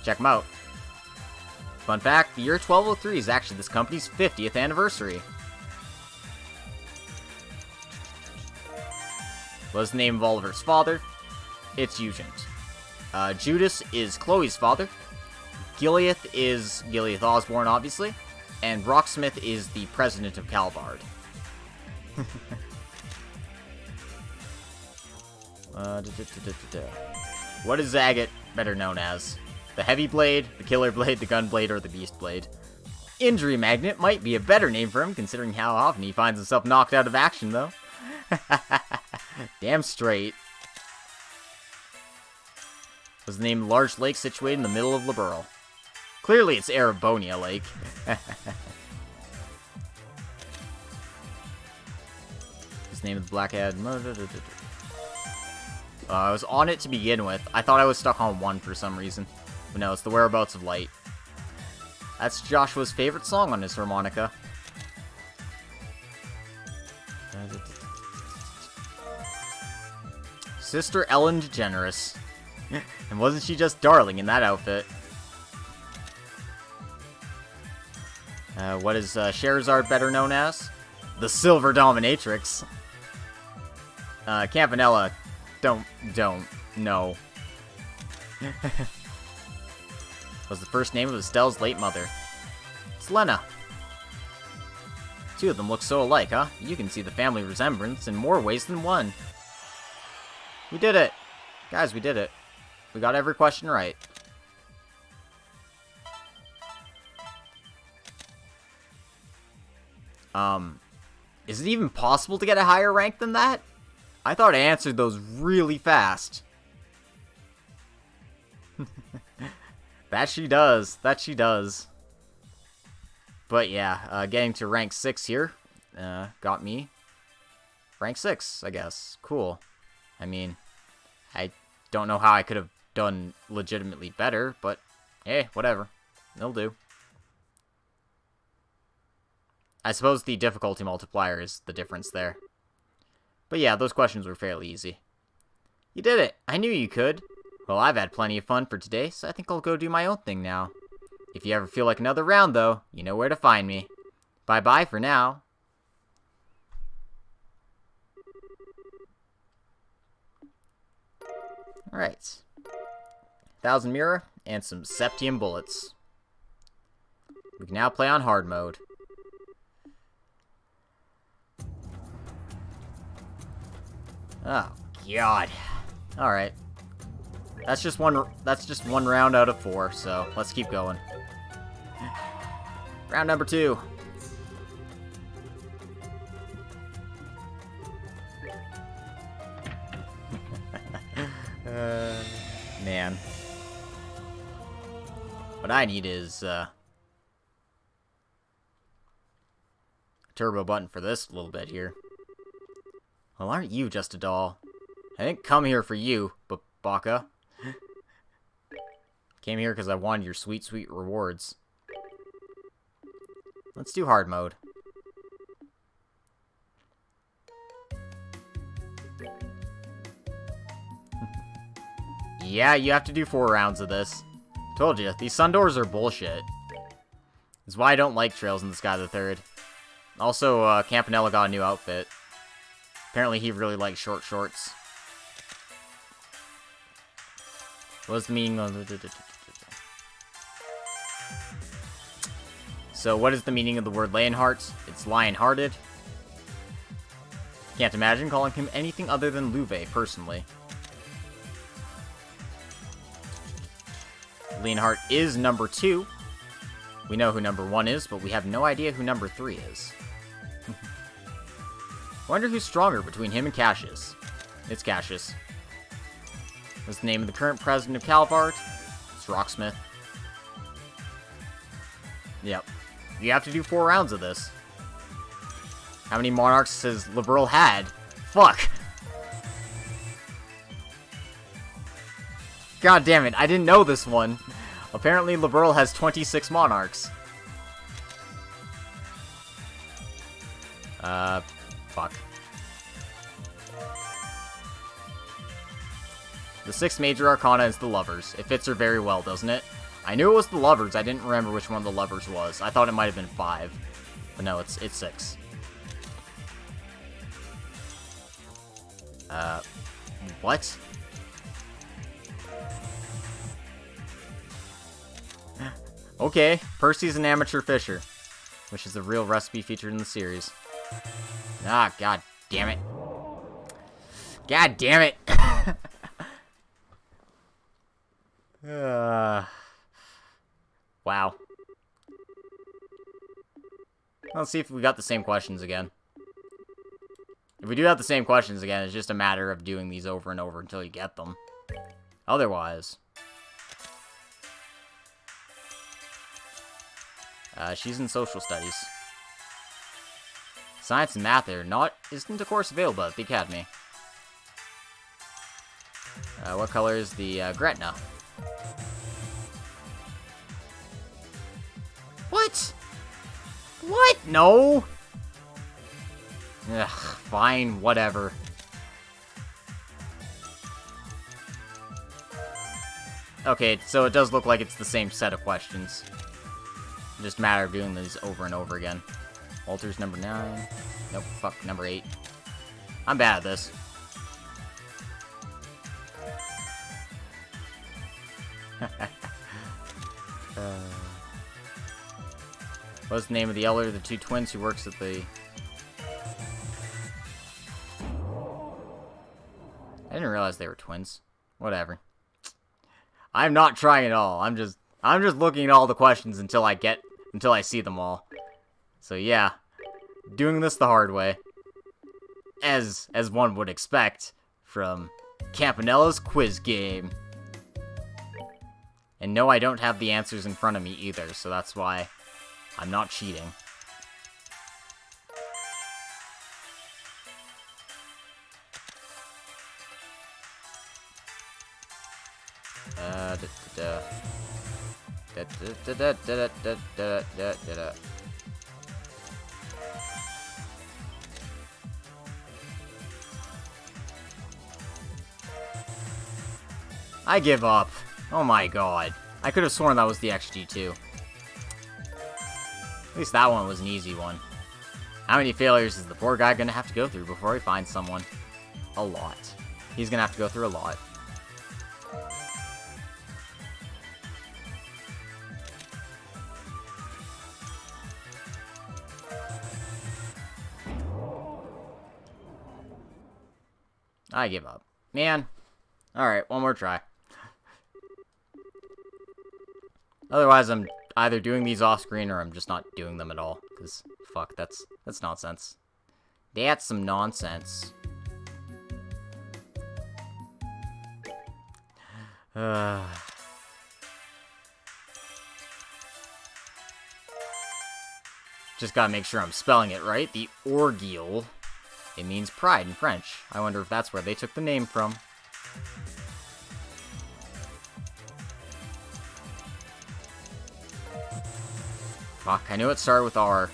check them out. Fun fact, the year 1203 is actually this company's 50th anniversary. What's the name of Oliver's father? It's Eugent. Judas is Chloe's father. Gileath is Gileath Osborne, obviously. And Rocksmith is the president of Calvard. What is Zagat better known as? The Heavy Blade, the Killer Blade, the Gun Blade, or the Beast Blade? Injury Magnet might be a better name for him, considering how often he finds himself knocked out of action, though. Damn straight. Was the name large lake situated in the middle of Liberl? Clearly it's Erebonia Lake. What's the name of the Blackhead? I was on it to begin with. I thought I was stuck on 1 for some reason. But no, it's the Whereabouts of Light. That's Joshua's favorite song on his harmonica. Sister Ellen DeGeneres. And wasn't she just darling in that outfit? What is Sherazard better known as? The Silver Dominatrix. Campanella, don't, no. Was the first name of Estelle's late mother. It's Lena. Two of them look so alike, huh? You can see the family resemblance in more ways than one. We did it! Guys, we did it. We got every question right. Is it even possible to get a higher rank than that? I thought I answered those really fast. That she does. That she does. But yeah, getting to rank 6 here, got me rank 6, I guess. Cool. I mean, I don't know how I could have done legitimately better, but hey, whatever. It'll do. I suppose the difficulty multiplier is the difference there. But yeah, those questions were fairly easy. You did it! I knew you could! Well, I've had plenty of fun for today, so I think I'll go do my own thing now. If you ever feel like another round, though, you know where to find me. Bye-bye for now. Alright. 1000 Mirror, and some Septium bullets. We can now play on hard mode. Oh, God. Alright. That's just one round out of 4, so let's keep going. Round number 2. Man. What I need is, a turbo button for this little bit here. Well, aren't you just a doll? I didn't come here for you, Baka. Came here because I wanted your sweet, sweet rewards. Let's do hard mode. Yeah, you have to do 4 rounds of this. Told you, these sun doors are bullshit. That's why I don't like Trails in the Sky the Third. Also, Campanella got a new outfit. Apparently he really likes short shorts. What's the meaning of... So, what is the meaning of the word Lionheart? It's lion-hearted. Can't imagine calling him anything other than Louve, personally. Leonhardt is number 2. We know who number 1 is, but we have no idea who number 3 is. Wonder who's stronger between him and Cassius. It's Cassius. What's the name of the current president of Calvard? It's Rocksmith. Yep. You have to do 4 rounds of this. How many monarchs has Liberal had? Fuck! God damn it, I didn't know this one. Apparently Liberal has 26 monarchs. Fuck. The 6th major arcana is the Lovers. It fits her very well, doesn't it? I knew it was the Lovers, I didn't remember which one of the Lovers was. I thought it might have been 5. But no, it's 6. What? Okay, Percy's an amateur fisher, which is a real recipe featured in the series. Ah, god damn it. God damn it! Wow. Let's see if we got the same questions again. If we do have the same questions again, it's just a matter of doing these over and over until you get them. Otherwise... she's in social studies. Science and math isn't a course available at the academy. What color is the Gretna? What? What? No! Ugh, fine, whatever. Okay, so it does look like it's the same set of questions. Just a matter of doing these over and over again. Walter's number 9. Nope, fuck, number 8. I'm bad at this. What's the name of the elder of the 2 twins who works at the... I didn't realize they were twins. Whatever. I'm not trying at all. I'm just looking at all the questions until I see them all. So yeah, doing this the hard way, as one would expect from Campanella's quiz game. And no, I don't have the answers in front of me either, so that's why I'm not cheating. I give up. Oh my god. I could have sworn that was the XG2. At least that one was an easy one. How many failures is the poor guy gonna have to go through before he finds someone? A lot. He's gonna have to go through a lot. I give up. Man. Alright, one more try. Otherwise, I'm either doing these off-screen or I'm just not doing them at all. Because, fuck, that's nonsense. That's some nonsense. Just gotta make sure I'm spelling it right. The orgeal. It means pride in French. I wonder if that's where they took the name from. Fuck, I knew it started with R.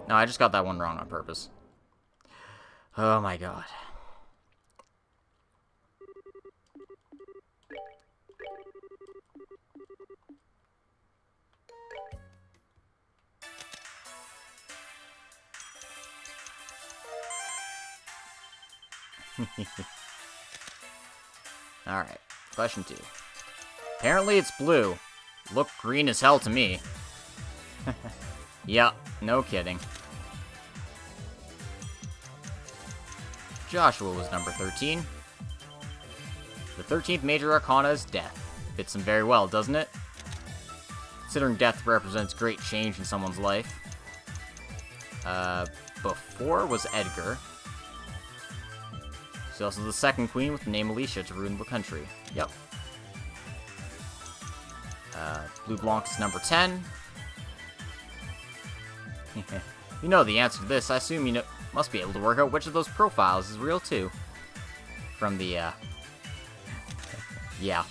No, I just got that one wrong on purpose. Oh my god. Alright, question 2. Apparently it's blue. Looked green as hell to me. Yeah, no kidding. Joshua was number 13. The 13th major arcana is death. Fits him very well, doesn't it? Considering death represents great change in someone's life. Before was Edgar. She's also the second queen with the name Alicia to ruin the country. Yep. Blue Blanc's number 10. You know the answer to this. I assume you must be able to work out which of those profiles is real too. From the, yeah.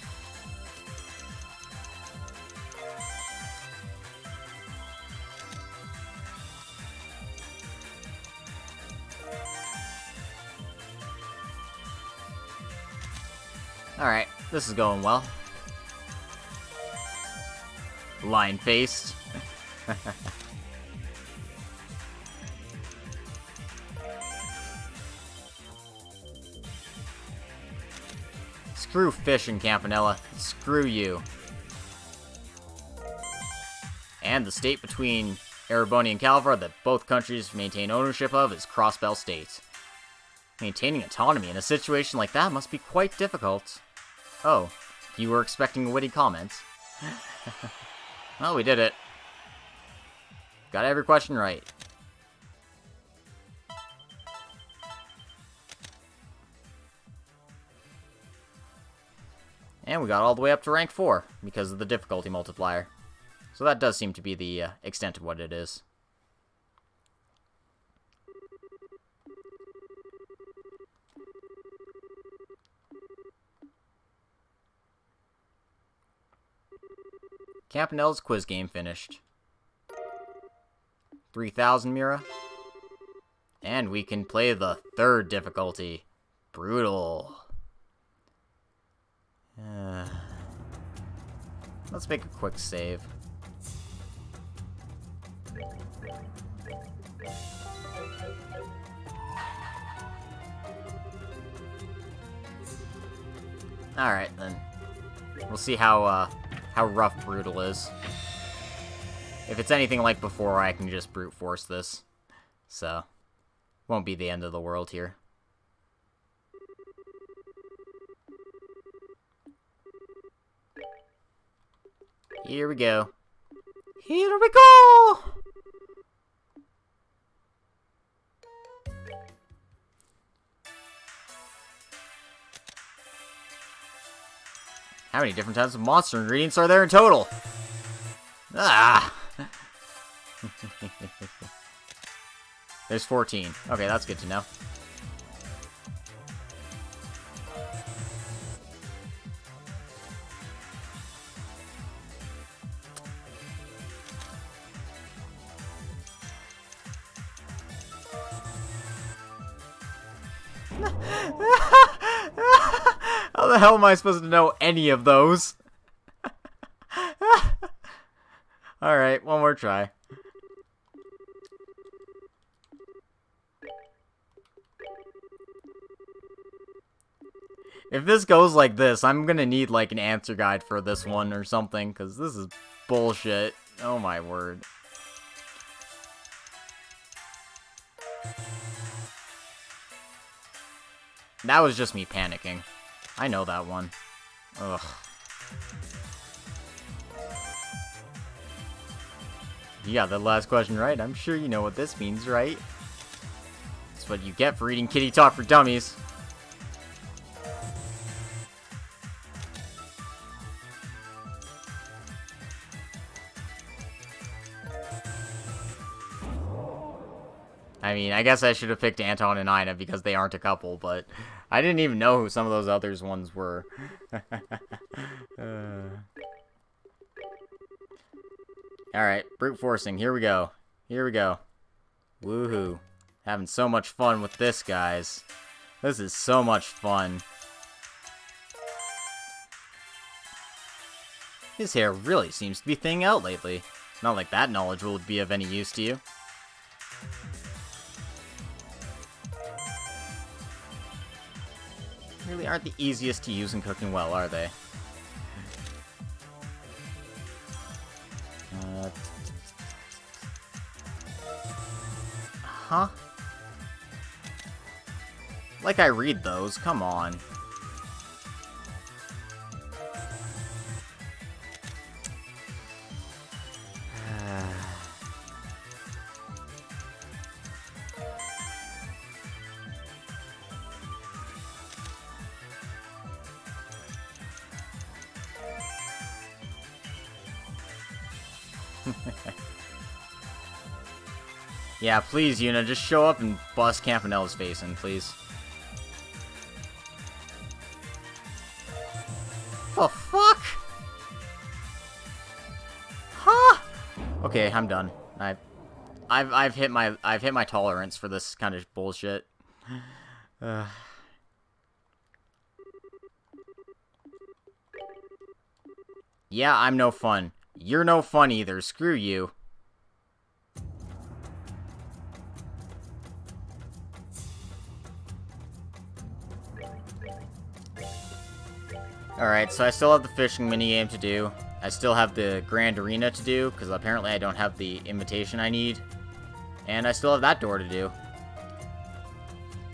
Alright, this is going well. Line-faced. Screw Fish and Campanella. Screw you. And the state between Ereboni and Calvar that both countries maintain ownership of is Crossbell State. Maintaining autonomy in a situation like that must be quite difficult. Oh, you were expecting a witty comment. Well, we did it. Got every question right. And we got all the way up to rank 4 because of the difficulty multiplier. So that does seem to be the extent of what it is. Campanella's quiz game finished. 3,000 Mira. And we can play the 3rd difficulty. Brutal. Let's make a quick save. Alright, then. We'll see how rough Brutal is. If it's anything like before, I can just brute force this. So, won't be the end of the world here. Here we go. Here we go! How many different types of monster ingredients are there in total? Ah! There's 14. Okay, that's good to know. How the hell am I supposed to know any of those? Alright, one more try. If this goes like this, I'm gonna need, like, an answer guide for this one or something, because this is bullshit. Oh my word. That was just me panicking. I know that one. Ugh. You got the last question right. I'm sure you know what this means, right? That's what you get for reading Kitty Talk for Dummies. I mean, I guess I should have picked Anton and Ina because they aren't a couple, but I didn't even know who some of those others ones were. Alright, brute forcing. Here we go. Here we go. Woohoo. Having so much fun with this, guys. This is so much fun. His hair really seems to be thinning out lately. Not like that knowledge will be of any use to you. Really aren't the easiest to use in cooking well, are they? Huh? Like I read those, come on. Yeah, please, Yuna, just show up and bust Campanella's face in, please. The fuck? Huh? Okay, I'm done. I've hit my tolerance for this kind of bullshit. Yeah, I'm no fun. You're no fun either. Screw you. Alright, so I still have the fishing minigame to do. I still have the Grand Arena to do, because apparently I don't have the invitation I need. And I still have that door to do.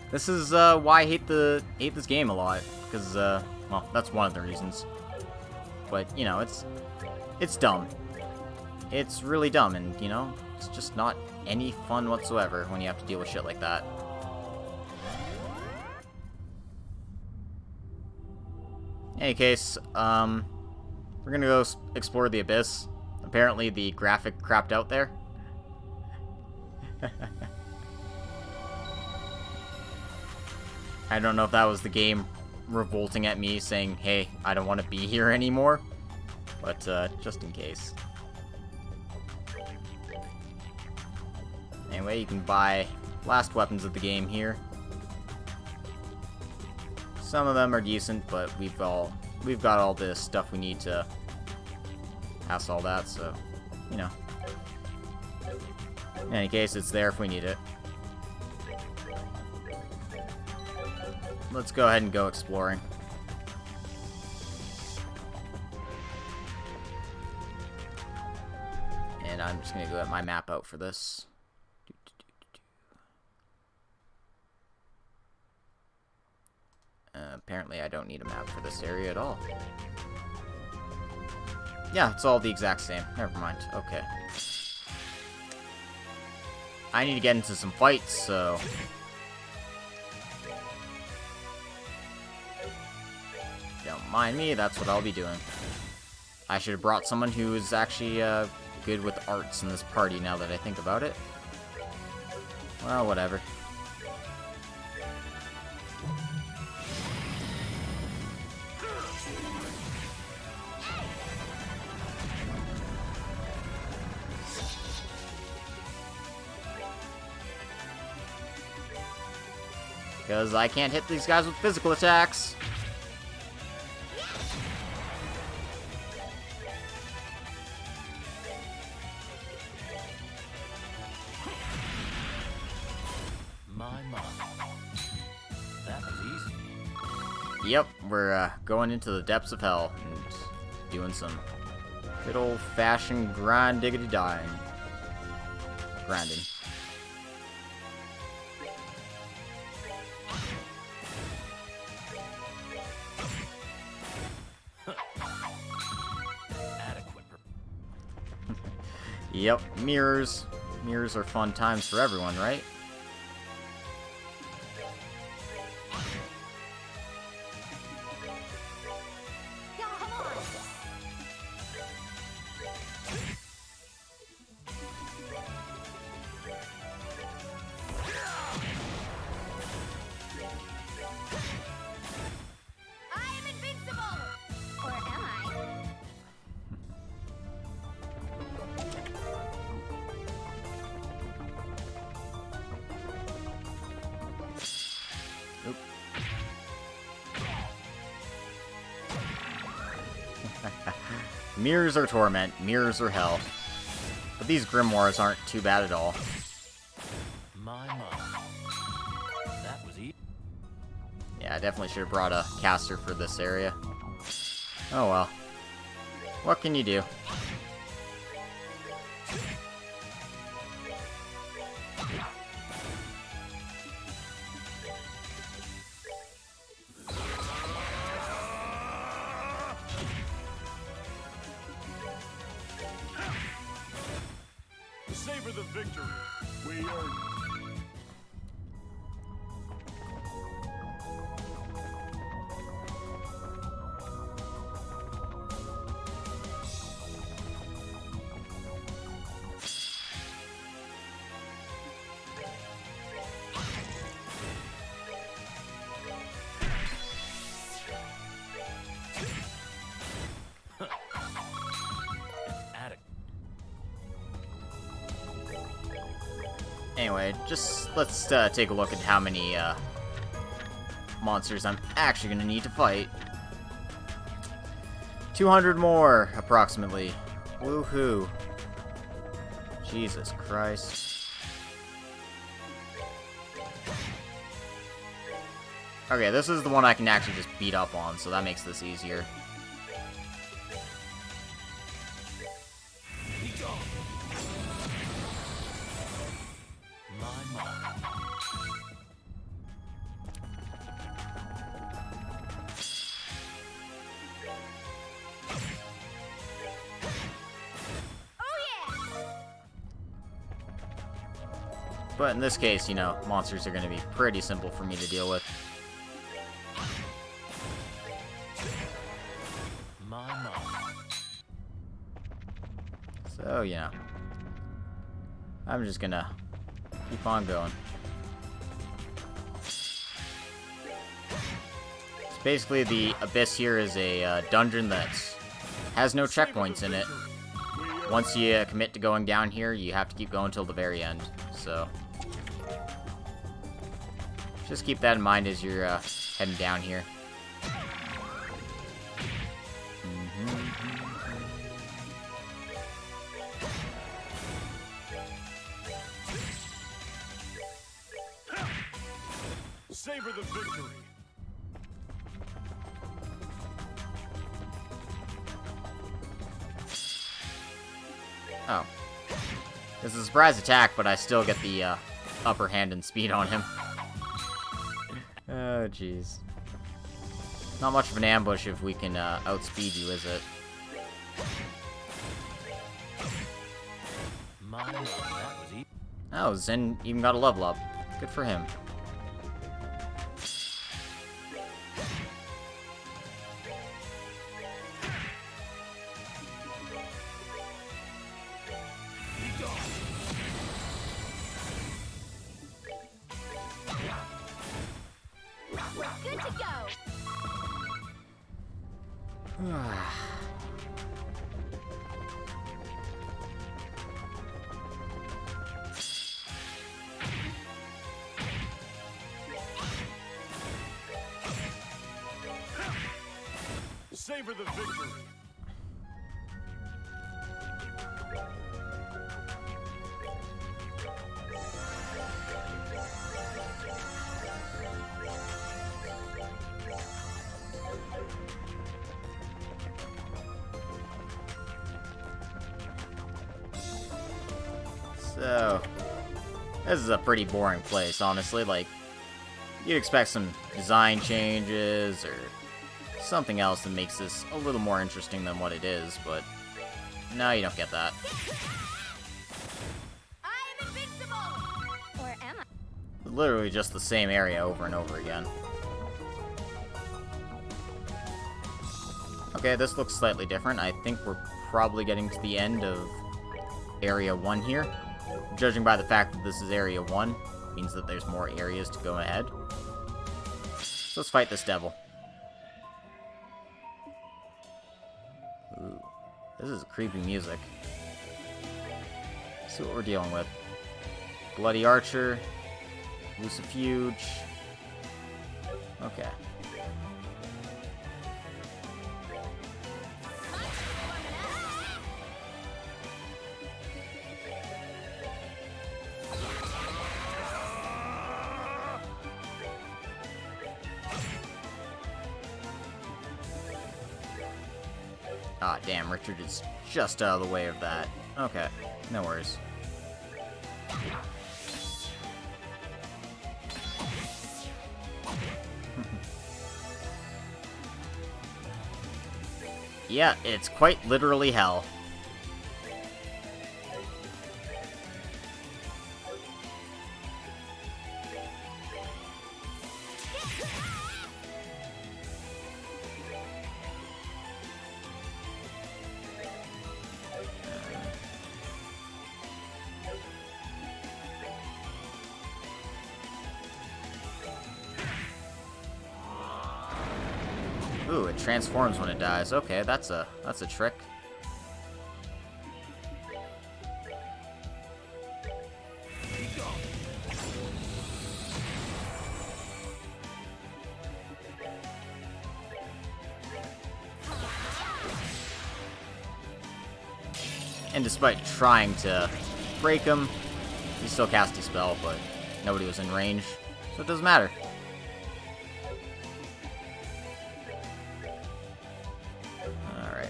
This is why I hate this game a lot, because, well, that's one of the reasons. But, you know, it's dumb. It's really dumb, and, you know, it's just not any fun whatsoever when you have to deal with shit like that. In any case, we're gonna go explore the abyss. Apparently the graphic crapped out there. I don't know if that was the game revolting at me saying, hey, I don't want to be here anymore. But, just in case. Anyway, you can buy last weapons of the game here. Some of them are decent, but we've got all the stuff we need to pass all that, so, you know. In any case, it's there if we need it. Let's go ahead and go exploring. And I'm just gonna go get my map out for this. Apparently I don't need a map for this area at all. Yeah, it's all the exact same. Never mind. Okay. I need to get into some fights, so... Don't mind me, that's what I'll be doing. I should have brought someone who is actually good with arts in this party now that I think about it. Well, whatever. Because I can't hit these guys with physical attacks. Yep, we're going into the depths of hell and doing some good old-fashioned grind-diggity dying. Grinding. Yep, mirrors. Mirrors are fun times for everyone, right? Yeah, come on. I am invincible. Or am I? Oop. Mirrors are torment, mirrors are hell. But these grimoires aren't too bad at all. My. That was easy. Yeah, I definitely should have brought a caster for this area. Oh well. What can you do? Savor the victory. We earned it. Anyway, just let's take a look at how many monsters I'm actually going to need to fight. 200 more, approximately. Woohoo. Jesus Christ. Okay, this is the one I can actually just beat up on, so that makes this easier. But in this case, you know, monsters are going to be pretty simple for me to deal with. So, you know, I'm just going to keep on going. So basically, the Abyss here is a dungeon that has no checkpoints in it. Once you commit to going down here, you have to keep going till the very end. So just keep that in mind as you're heading down here. Savor the victory. Oh. This is a surprise attack, but I still get the upper hand and speed on him. Oh, jeez. Not much of an ambush if we can outspeed you, is it? Oh, Zen even got a level up. Good for him. Good to go. Savor the victory. So, this is a pretty boring place, honestly. Like, you'd expect some design changes or something else that makes this a little more interesting than what it is, but no, you don't get that. I am invincible! Or am I? Literally just the same area over and over again. Okay, this looks slightly different. I think we're probably getting to the end of Area 1 here. Judging by the fact that this is Area 1, means that there's more areas to go ahead. So let's fight this devil. Ooh, this is creepy music. Let's see what we're dealing with. Bloody Archer. Lucifuge. Okay. Ah, damn, Richard is just out of the way of that. Okay, no worries. Yeah, it's quite literally hell. Ooh, it transforms when it dies. Okay, that's a trick. And despite trying to break him, he still cast a spell, but nobody was in range, so it doesn't matter. Alright.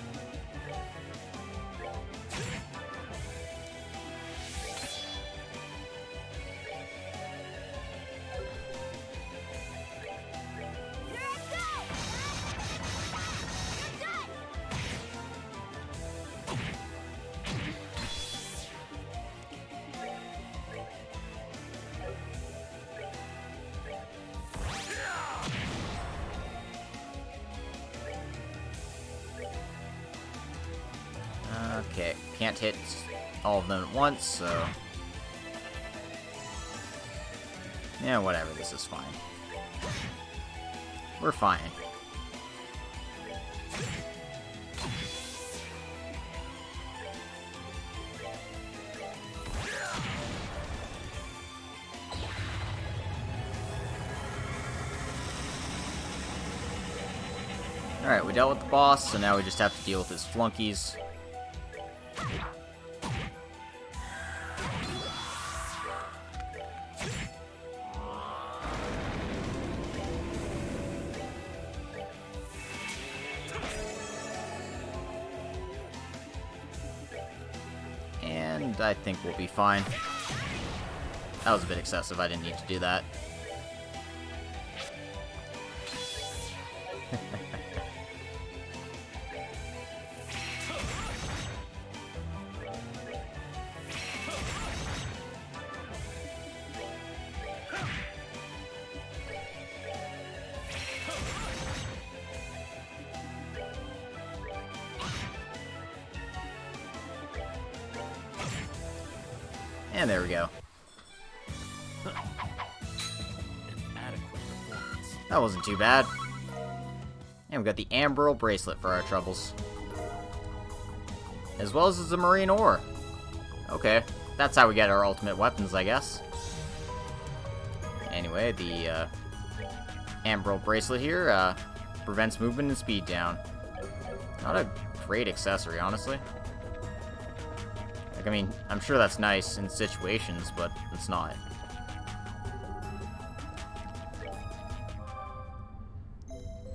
Okay, can't hit all of them at once, so... yeah, whatever, this is fine. We're fine. Alright, we dealt with the boss, so now we just have to deal with his flunkies. And I think we'll be fine. That was a bit excessive, I didn't need to do that. And there we go. That wasn't too bad. And we got the Ambral Bracelet for our troubles. As well as the Marine Ore. Okay, that's how we get our ultimate weapons, I guess. Anyway, the Ambral Bracelet here prevents movement and speed down. Not a great accessory, honestly. I mean, I'm sure that's nice in situations, but it's not.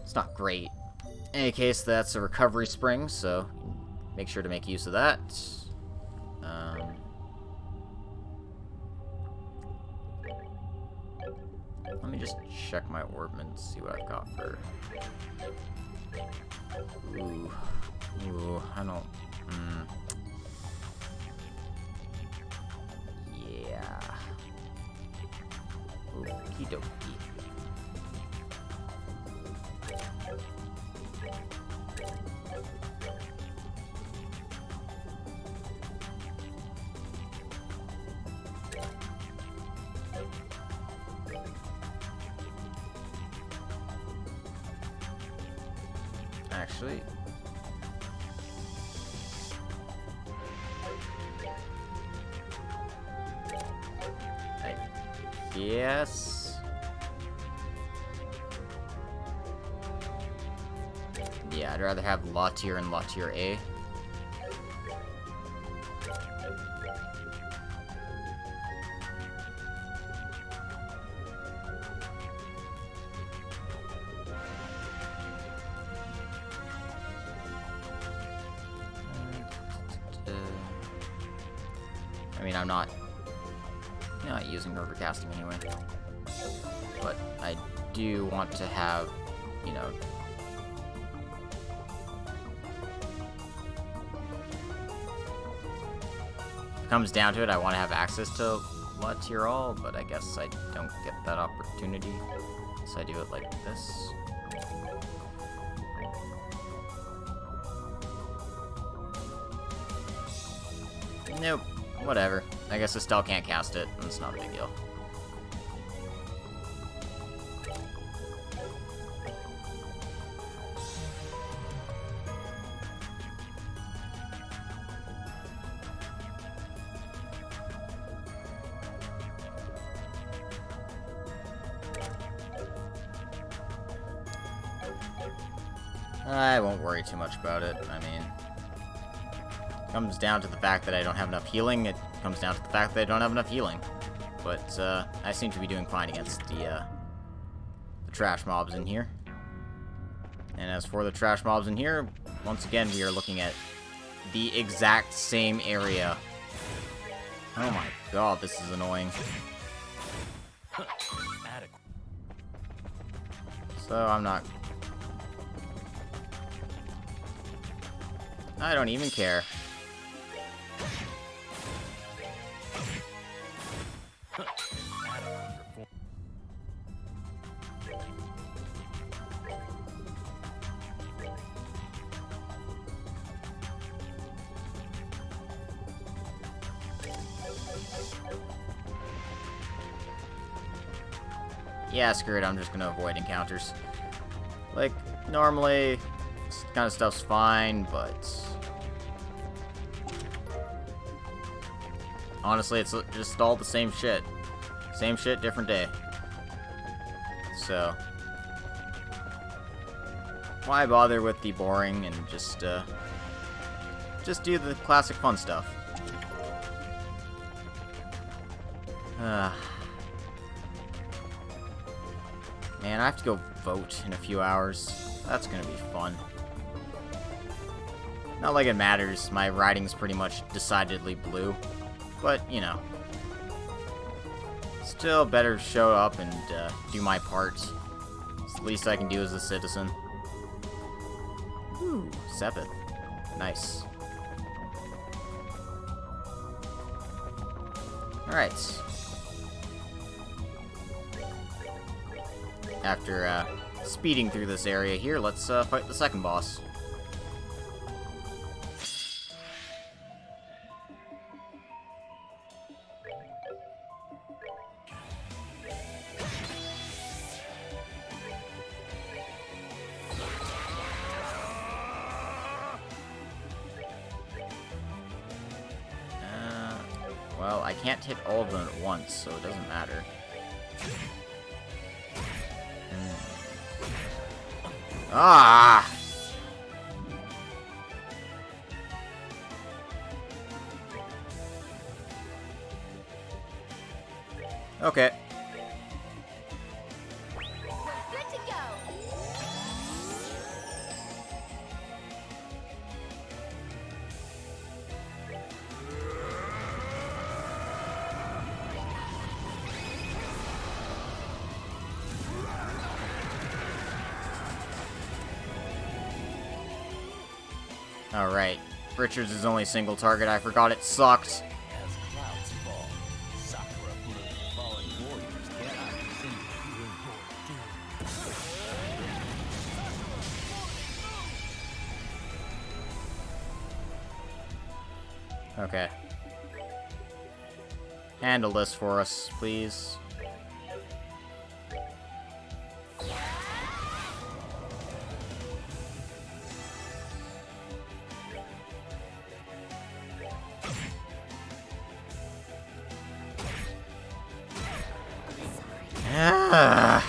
It's not great. In any case, that's a recovery spring, so make sure to make use of that. check my orbments, see what I've got for... Ooh. Ooh, I don't... Yeah. Okie dokie. Actually, yes. Yeah, I'd rather have La Tier and La Tier A. I mean, I'm not using overcasting anyway, but I do want to have, you know, if it comes down to it, I want to have access to La Tier All, but I guess I don't get that opportunity, so I do it like this. Nope. Whatever. I guess I still can't cast it, and it's not a big deal. I won't worry too much about it. I mean, it comes down to the fact that I don't have enough healing. It comes down to the fact that I don't have enough healing. But I seem to be doing fine against the trash mobs in here. And as for the trash mobs in here, once again, we are looking at the exact same area. Oh my god, this is annoying. So I'm not... I don't even care. Yeah, screw it, I'm just gonna avoid encounters. Like, normally, this kind of stuff's fine, but... honestly, it's just all the same shit. Same shit, different day. So... why bother with the boring and just do the classic fun stuff. Man, I have to go vote in a few hours. That's gonna be fun. Not like it matters, my writing's pretty much decidedly blue. But, you know. Still better show up and do my part. It's the least I can do as a citizen. Ooh, Sepith. Nice. Alright. After speeding through this area here, let's fight the second boss. Well, I can't hit all of them at once, so it doesn't matter. Ah! Okay. We're good to go. Alright. Richards is only a single target. I forgot it sucked. As clouds fall, Sakura bloom. Fallen warriors cannot continue to endure doom. Okay. Handle this for us, please. Ah.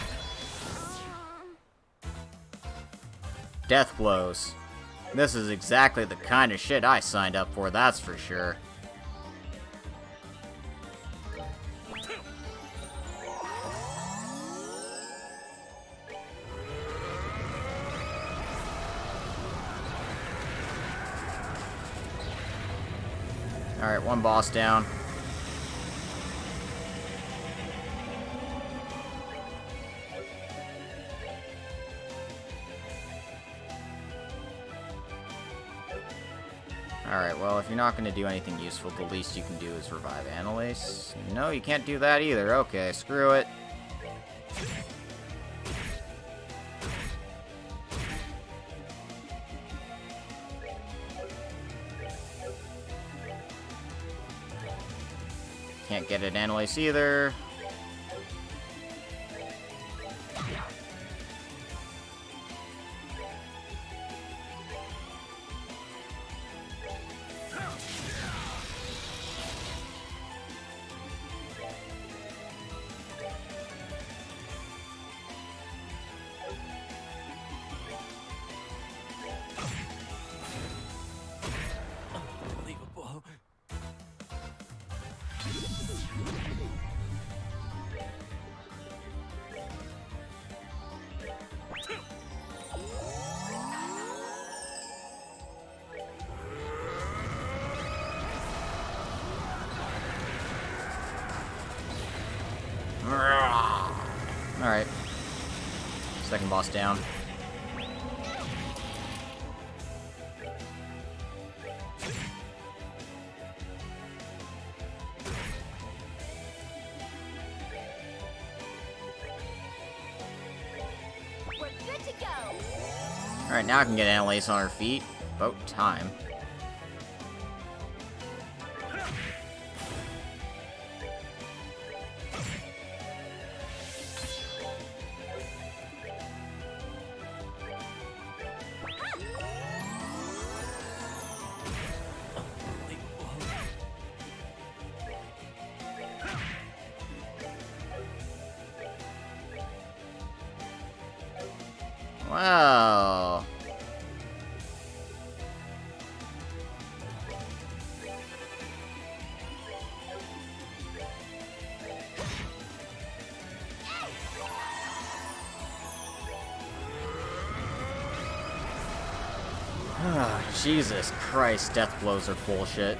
Death blows. This is exactly the kind of shit I signed up for, that's for sure. Alright, one boss down. Alright, well, if you're not going to do anything useful, the least you can do is revive Annalise. No, you can't do that either. Okay, screw it. Can't get it Annalise either. Unbelievable. Alright. Second boss down. We're good to go. Alright, now I can get Annalise on her feet. About time. Wow. Ah, Jesus Christ, death blows are bullshit.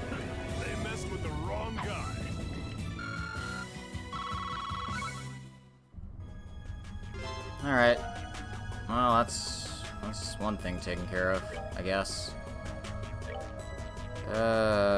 They messed with the wrong guy. Alright. Well, that's one thing taken care of, I guess. Right.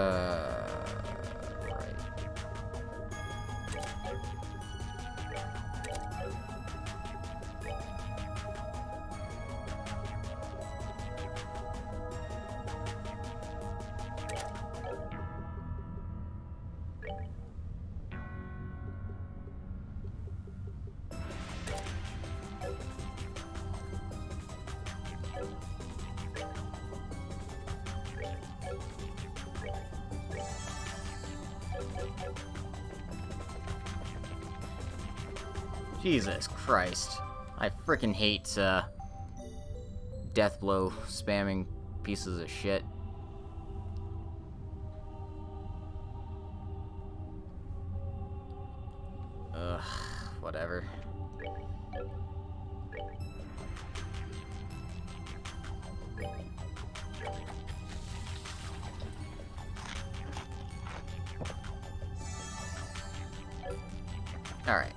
Jesus Christ. I frickin' hate, death blow spamming pieces of shit. Ugh, whatever. Alright.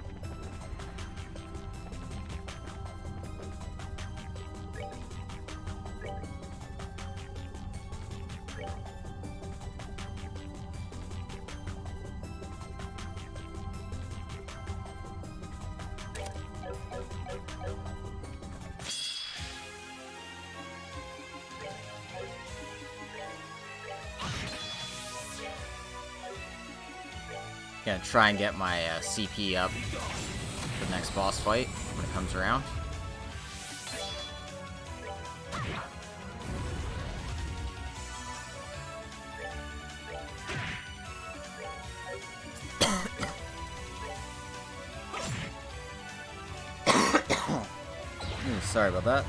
Gonna try and get my CP up for the next boss fight when it comes around. Sorry about that.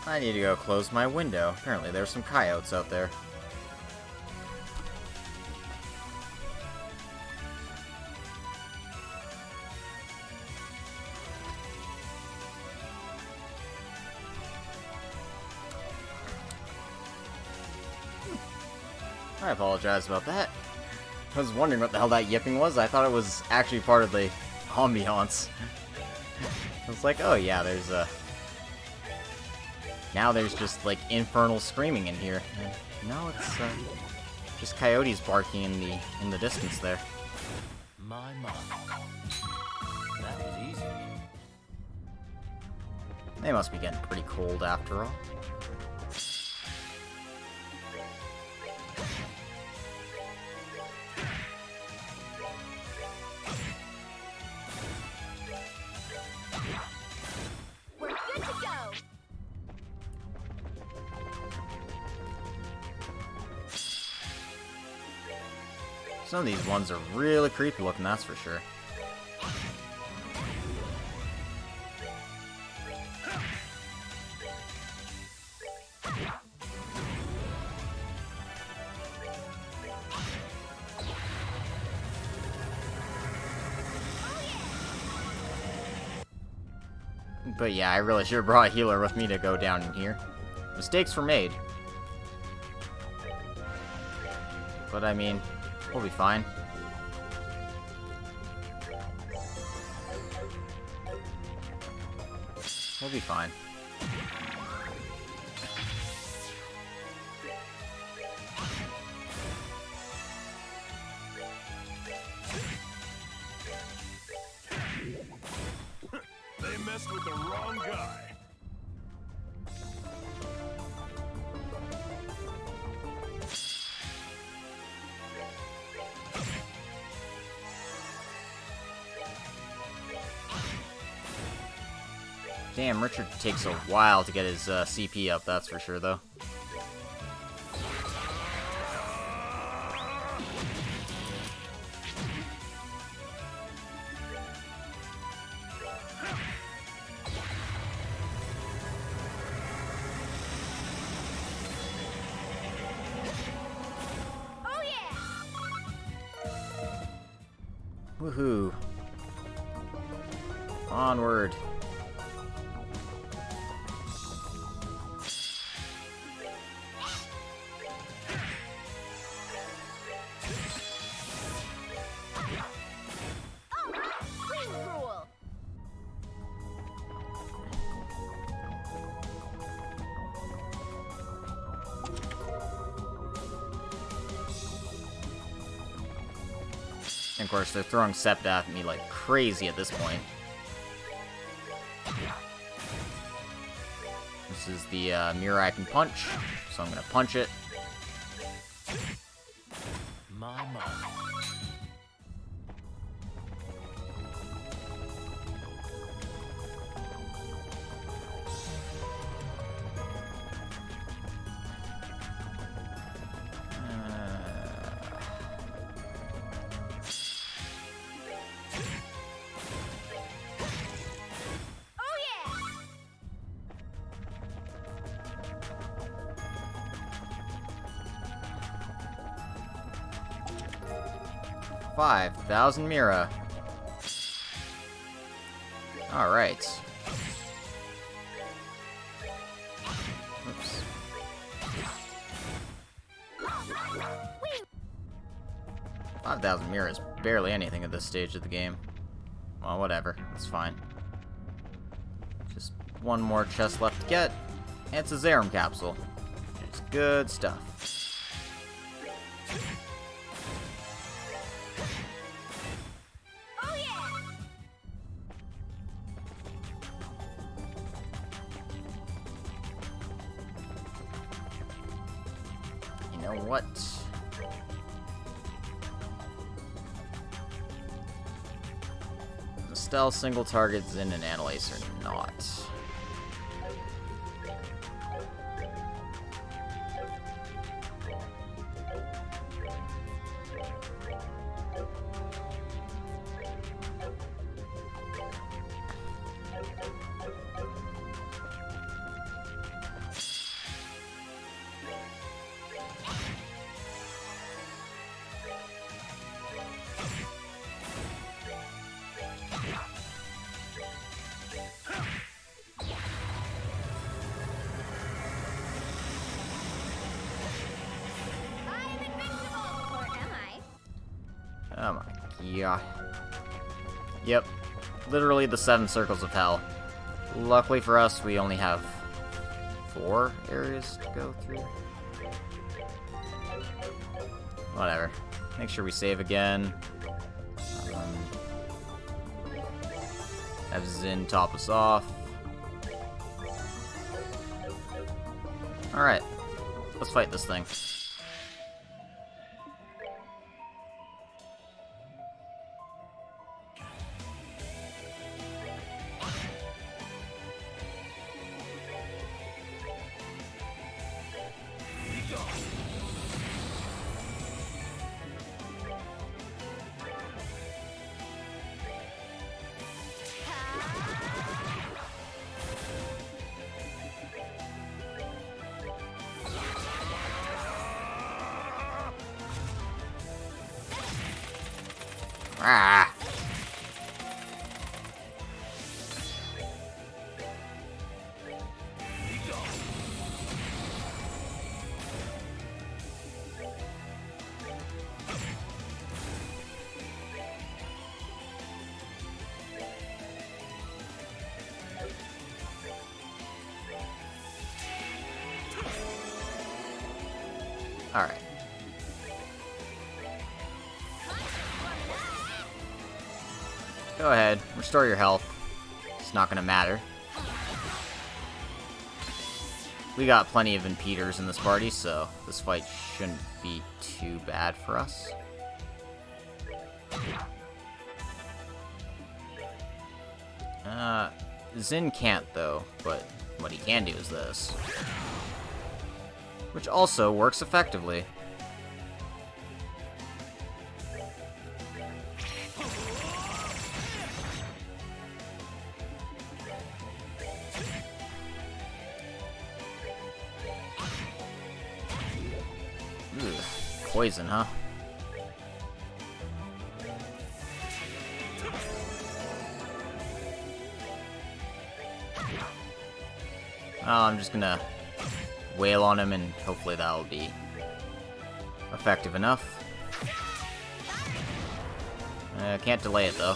I need to go close my window. Apparently there's some coyotes out there. I apologize about that. I was wondering what the hell that yipping was. I thought it was actually part of the ambiance. I was like, oh yeah, there's a... Now there's just, like, infernal screaming in here. And no, it's, just coyotes barking in the distance there. My. That was easy. They must be getting pretty cold after all. We're good to go. Some of these ones are really creepy looking, that's for sure. But yeah, I really should have brought a healer with me to go down in here. Mistakes were made. But I mean, we'll be fine. We'll be fine. They messed with the wrong guy. Damn, Richard takes a while to get his CP up, that's for sure, though. Oh yeah. Woohoo. Onward. Queen rule. And of course, they're throwing Septa at me like crazy at this point. This is the mirror I can punch, so I'm gonna punch it. My. Oh yeah. 5,000 Mira. Alright. Oops. Wing. 5,000 Mira is barely anything at this stage of the game. Well, whatever. It's fine. one more chest left to get, and it's a Zerum capsule. It's good stuff. Oh yeah! You know what? Stealth, single target, Zin, and Annalise are not. I'm invincible! Or am I? Oh my god. Yep. Literally the 7 circles of hell. Luckily for us, we only have 4 areas to go through. Whatever. Make sure we save again. Have Zin top us off. Alright. Let's fight this thing. Ah! Alright. Go ahead, restore your health. It's not gonna matter. We got plenty of impeders in this party, so this fight shouldn't be too bad for us. Zin can't, though, but what he can do is this. Which also works effectively. Ugh, poison, huh? Oh, I'm just gonna wail on him and hopefully that'll be effective enough. Can't delay it though.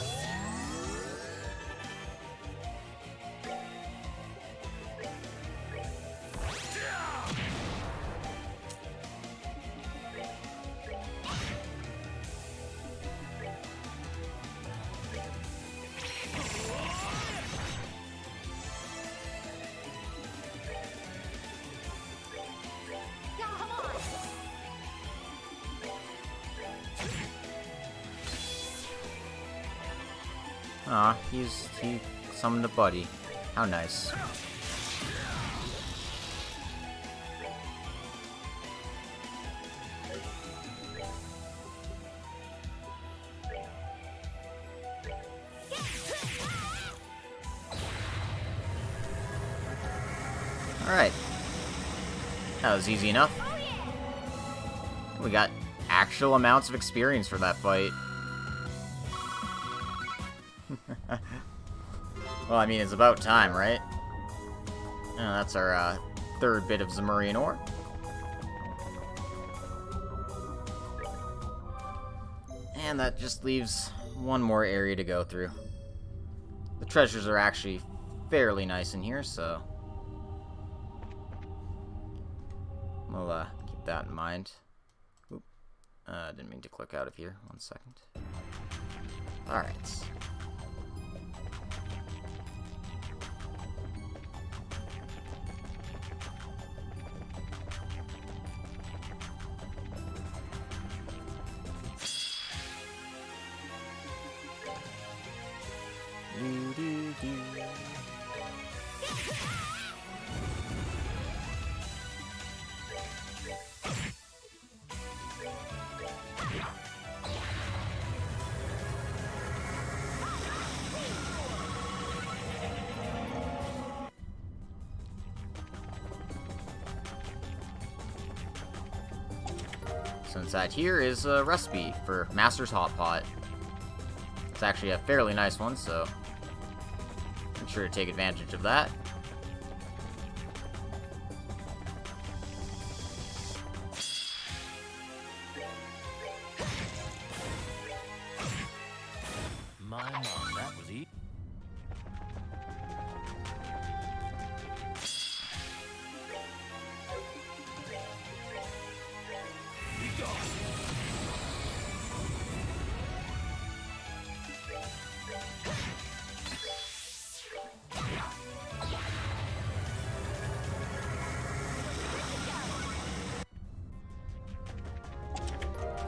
Aw, he summoned a buddy. How nice. Alright. That was easy enough. We got actual amounts of experience for that fight. Well, I mean, it's about time, right? That's our third bit of Zemurian ore. And that just leaves one more area to go through. The treasures are actually fairly nice in here, so we'll keep that in mind. Oop. Didn't mean to click out of here. 1 second. Alright. So inside here is a recipe for Master's Hot Pot. It's actually a fairly nice one, so make sure to take advantage of that. My mom, that was easy.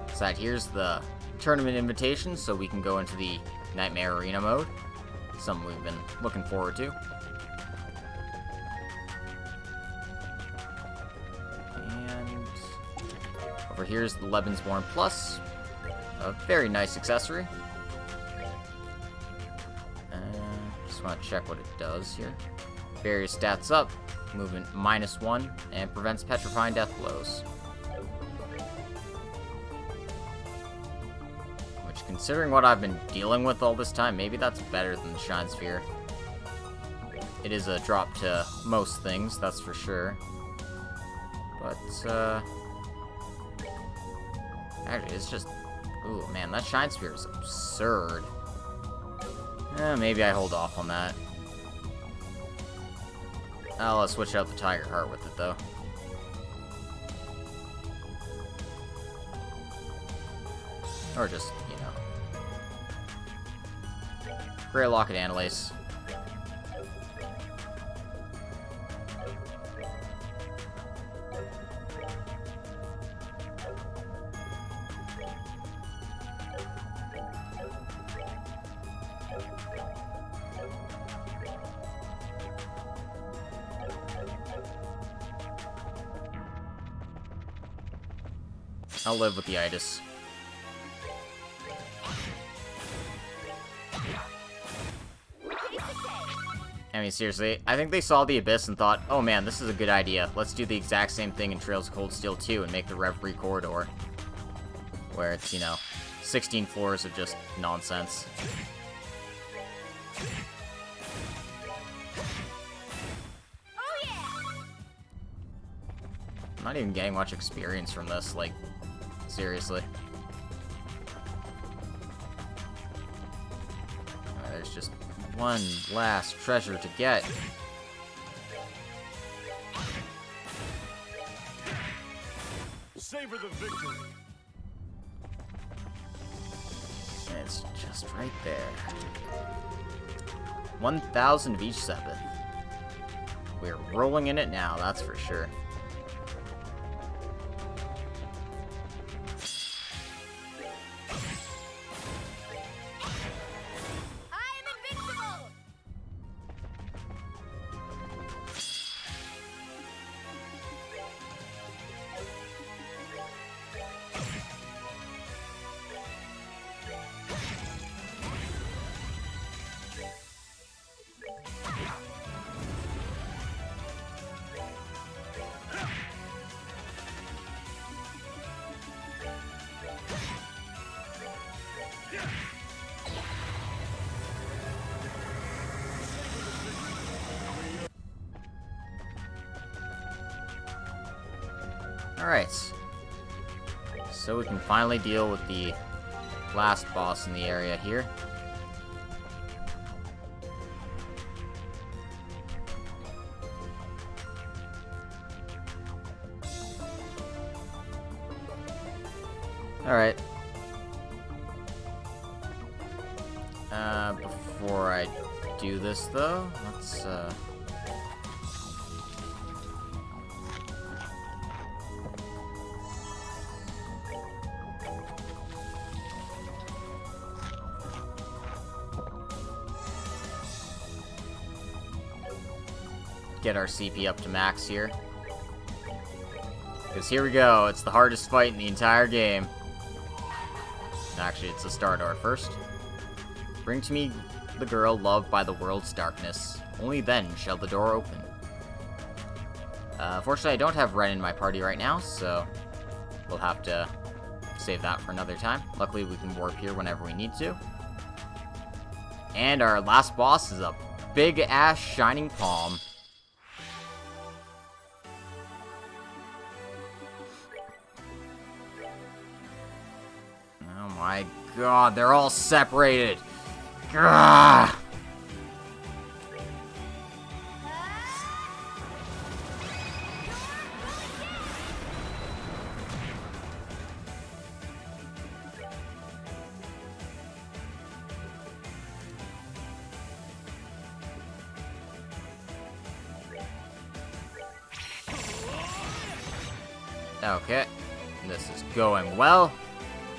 Inside here's the tournament invitation, so we can go into the Nightmare Arena mode. Something we've been looking forward to. And over here's the Lebensborn Plus. A very nice accessory. Just want to check what it does here. Various stats up, movement -1, and prevents petrifying death blows. Which, considering what I've been dealing with all this time, maybe that's better than the Shine Sphere. It is a drop to most things, that's for sure. But, actually, it's just... Ooh, man, that Shine Sphere is absurd. Maybe I hold off on that. I'll switch out the Tiger Heart with it, though. Or just, you know. Grey Locket Analace. I'll live with the itis. I mean, seriously, I think they saw the Abyss and thought, oh man, this is a good idea. Let's do the exact same thing in Trails of Cold Steel 2 and make the Reverie Corridor. Where it's, you know, 16 floors of just nonsense. I'm not even getting much experience from this, like, seriously. There's just one last treasure to get. Savor the victory. And it's just right there. 1,000 of each Sepith. We're rolling in it now, that's for sure. Alright, so we can finally deal with the last boss in the area here. Alright. Before I do this, though, let's, get our CP up to max here. Because here we go, it's the hardest fight in the entire game. Actually, it's the starter first. Bring to me the girl loved by the world's darkness. Only then shall the door open. Fortunately, I don't have Renne in my party right now, so we'll have to save that for another time. Luckily, we can warp here whenever we need to. And our last boss is a big-ass shining palm. Oh my god, they're all separated. Gah! Okay, this is going well.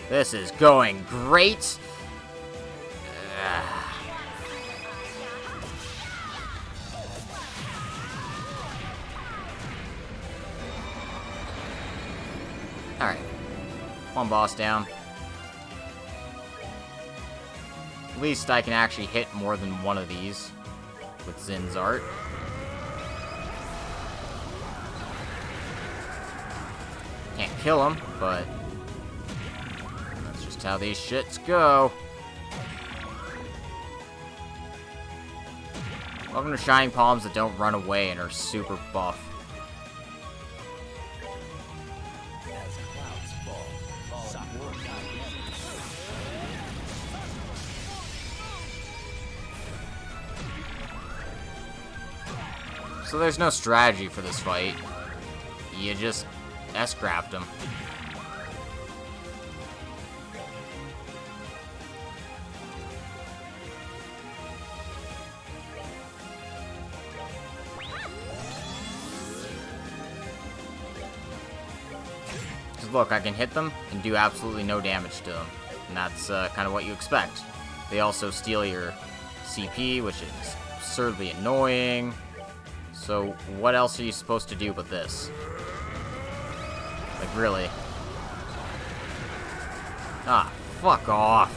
This is going great. Alright. One boss down. At least I can actually hit more than one of these with Zin's art. Can't kill him, but that's just how these shits go. Welcome to Shining Palms that don't run away and are super buff. As clouds fall, Sakura So there's no strategy for this fight. You just S-craft him. Because look, I can hit them and do absolutely no damage to them. And that's kind of what you expect. They also steal your CP, which is absurdly annoying. So what else are you supposed to do but this? Like, really? Ah, fuck off.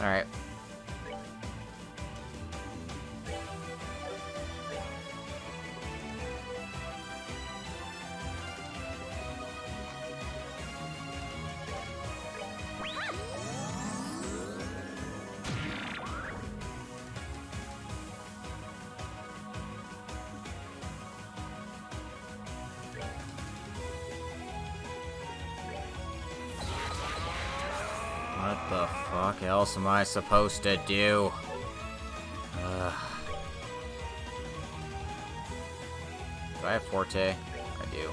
Alright. What the fuck else am I supposed to do? Ugh. Do I have Forte? I do.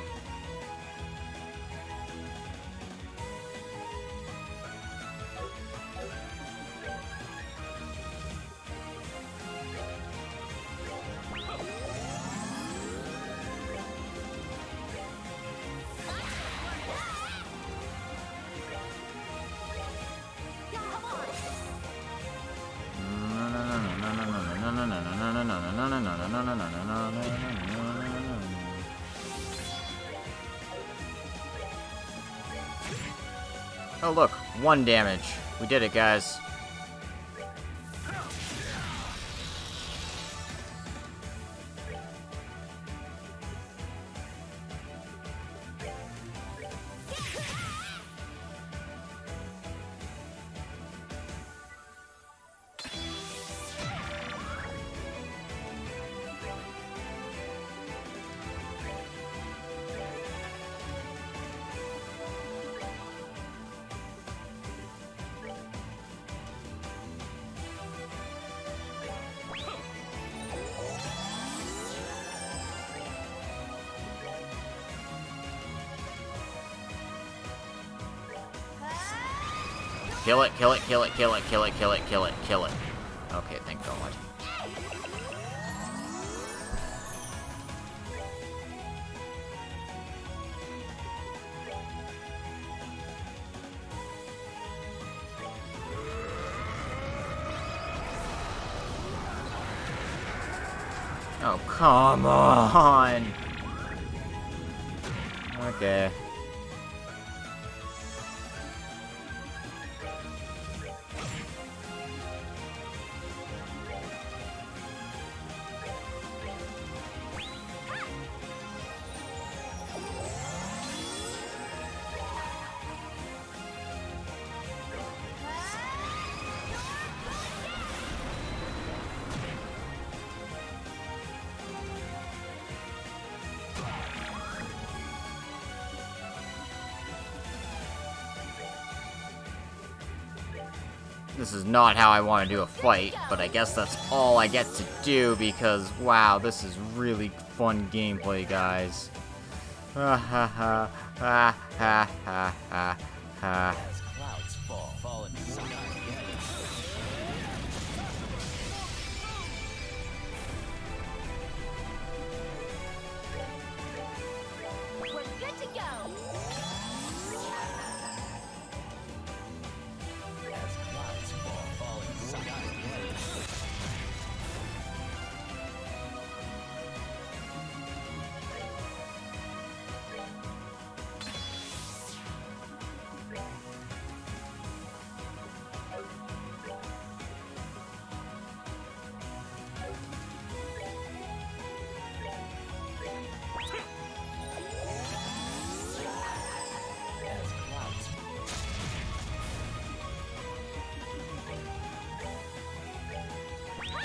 Oh look, 1 damage. We did it, guys. Kill it, kill it, kill it, kill it, kill it, kill it, kill it, kill it. Okay, thank God. Oh, come on! Okay. This is not how I want to do a fight, but I guess that's all I get to do because, wow, this is really fun gameplay, guys. Ha ha ha ha ha ha ha ha. As clouds fall into the sky again. We're good to go. As clouds fall into the sky again.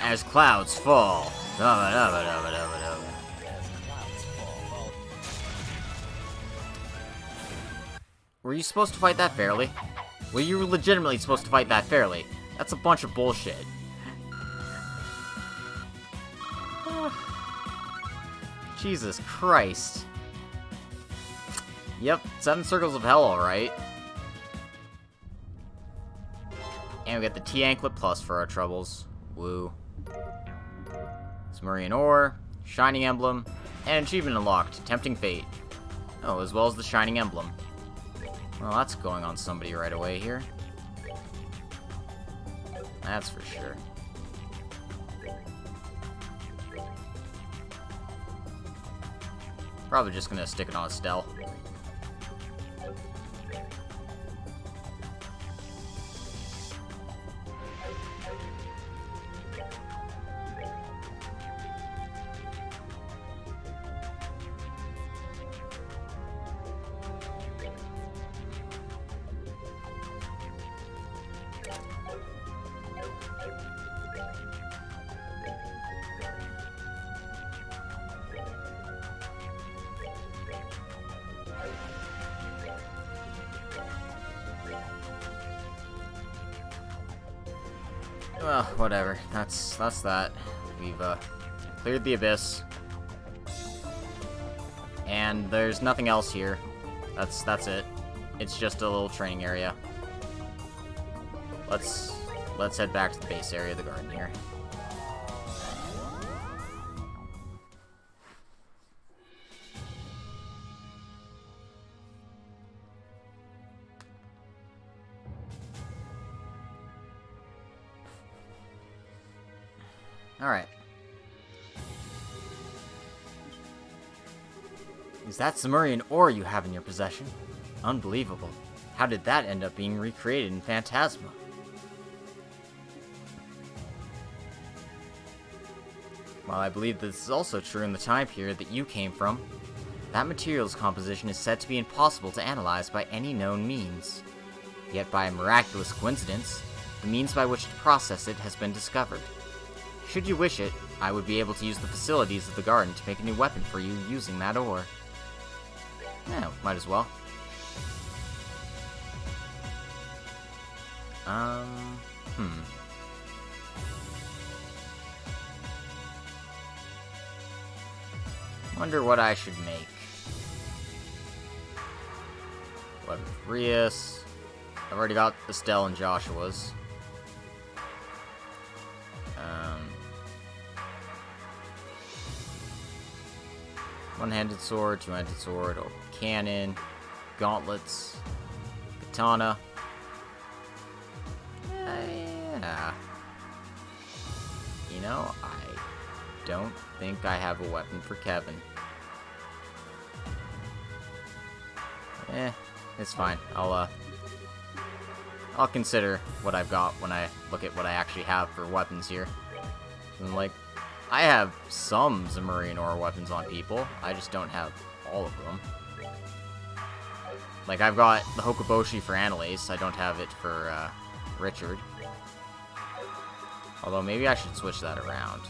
As clouds As clouds fall. as clouds fall. Were you supposed to fight that fairly? Were you legitimately supposed to fight that fairly? That's a bunch of bullshit. Jesus Christ. Yep, 7 circles of hell, alright. And we got the T-Anklet Plus for our troubles. Woo. Zemurian Ore, Shining Emblem, and Achievement Unlocked, Tempting Fate. Oh, as well as the Shining Emblem. Well, that's going on somebody right away here. That's for sure. Probably just gonna stick it on Estelle. Well, whatever. That's that. We've cleared the abyss. And there's nothing else here. That's it. It's just a little training area. Let's head back to the base area of the garden here. Alright. Is that Zemurian ore you have in your possession? Unbelievable. How did that end up being recreated in Phantasma? While I believe this is also true in the time period that you came from, that material's composition is said to be impossible to analyze by any known means. Yet by a miraculous coincidence, the means by which to process it has been discovered. Should you wish it, I would be able to use the facilities of the garden to make a new weapon for you using that ore. Yeah, might as well. Wonder what I should make. Weapon for Rias. I've already got Estelle and Joshua's. One-handed sword, two-handed sword, open cannon, gauntlets, katana. Yeah. You know, I don't think I have a weapon for Kevin. It's fine. I'll consider what I've got when I look at what I actually have for weapons here. And, like, I have some Zemuria Ore weapons on people. I just don't have all of them. Like, I've got the Hokoboshi for Annalise. I don't have it for, Richard. Although, maybe I should switch that around.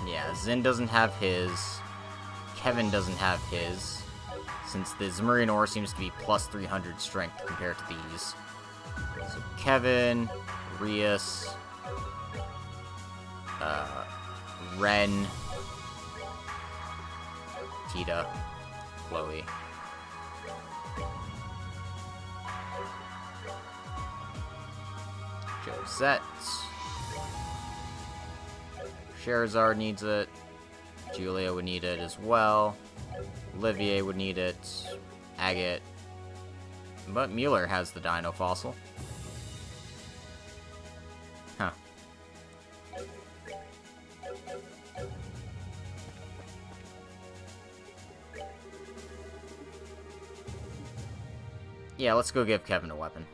Yeah, Zin doesn't have his. Kevin doesn't have his. Since the Zemuria Ore seems to be plus 300 strength compared to these. So Kevin, Rias, Ren, Tita, Chloe. Josette. Sherazard needs it. Julia would need it as well. Olivier would need it. Agate. But Mueller has the dino fossil. Huh. Yeah, let's go give Kevin a weapon.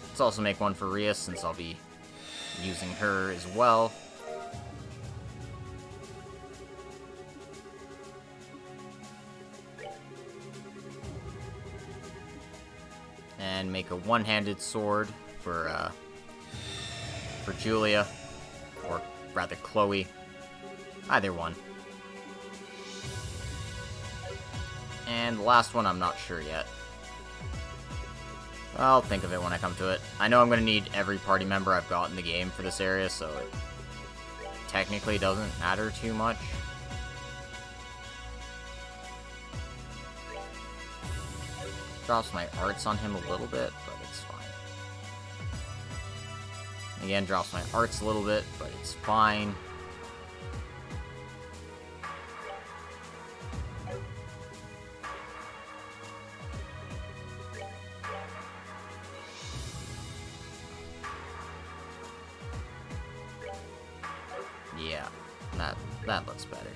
Let's also make one for Rias, since I'll be using her as well. And make a one-handed sword for Julia, or rather Chloe. Either one. And the last one, I'm not sure yet. I'll think of it when I come to it. I know I'm going to need every party member I've got in the game for this area, so it technically doesn't matter too much. Drops my arts on him a little bit, but it's fine. Again, drops my arts a little bit, but it's fine. Yeah, that looks better.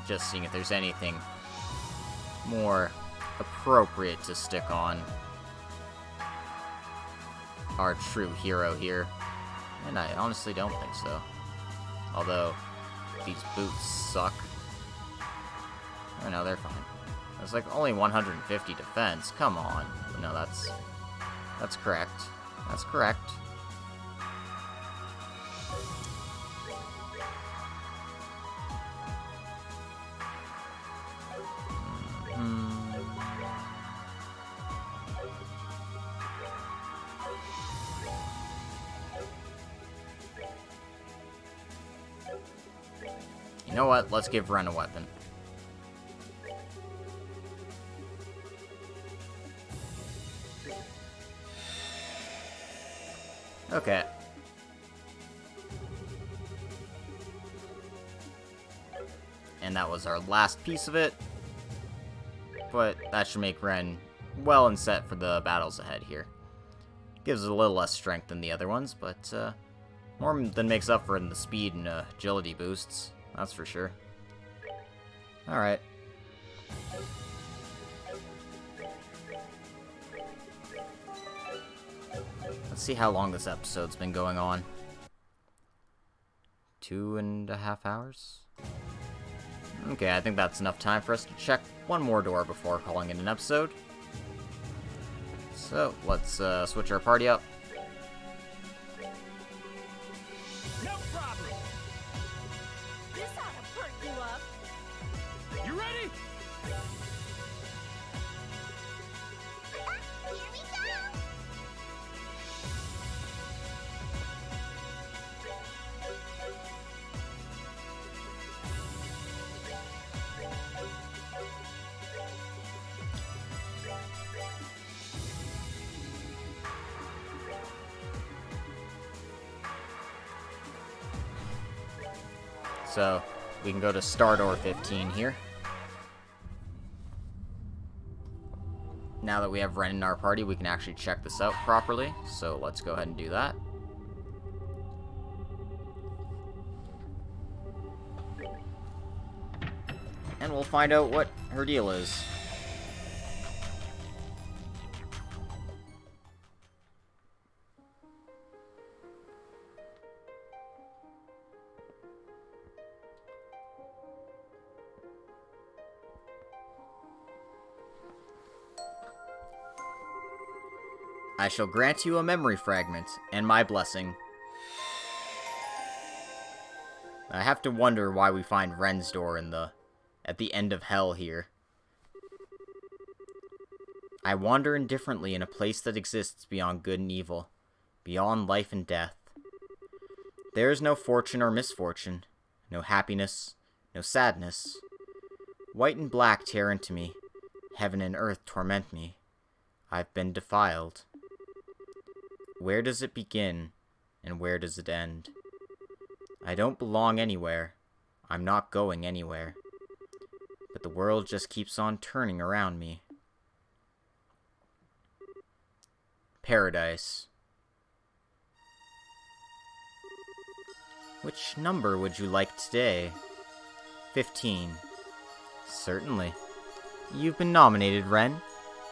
Just seeing if there's anything more appropriate to stick on our true hero here. And I honestly don't think so. Although, these boots suck. Oh no, they're fine. It's like only 150 defense. Come on. No, that's correct. That's correct. You know what? Let's give Renne a weapon. Okay. And that was our last piece of it. but that should make Ren well and set for the battles ahead here. Gives it a little less strength than the other ones, but more than makes up for it in the speed and agility boosts, that's for sure. Alright. Let's see how long this episode's been going on. 2.5 hours? Okay, I think that's enough time for us to check one more door before calling it an episode. So, let's switch our party up. No problem. This ought to perk you up. You ready? Here we go. So, we can go to Star Door 15 here. Now that we have Ren in our party, we can actually check this out properly. So let's go ahead and do that. And we'll find out what her deal is. I shall grant you a memory fragment, and my blessing. I have to wonder why we find Ren's door at the end of hell here. I wander indifferently in a place that exists beyond good and evil, beyond life and death. There is no fortune or misfortune, no happiness, no sadness. White and black tear into me, heaven and earth torment me. I've been defiled. Where does it begin, and where does it end? I don't belong anywhere. I'm not going anywhere. But the world just keeps on turning around me. Paradise. Which number would you like today? 15. Certainly. You've been nominated, Ren.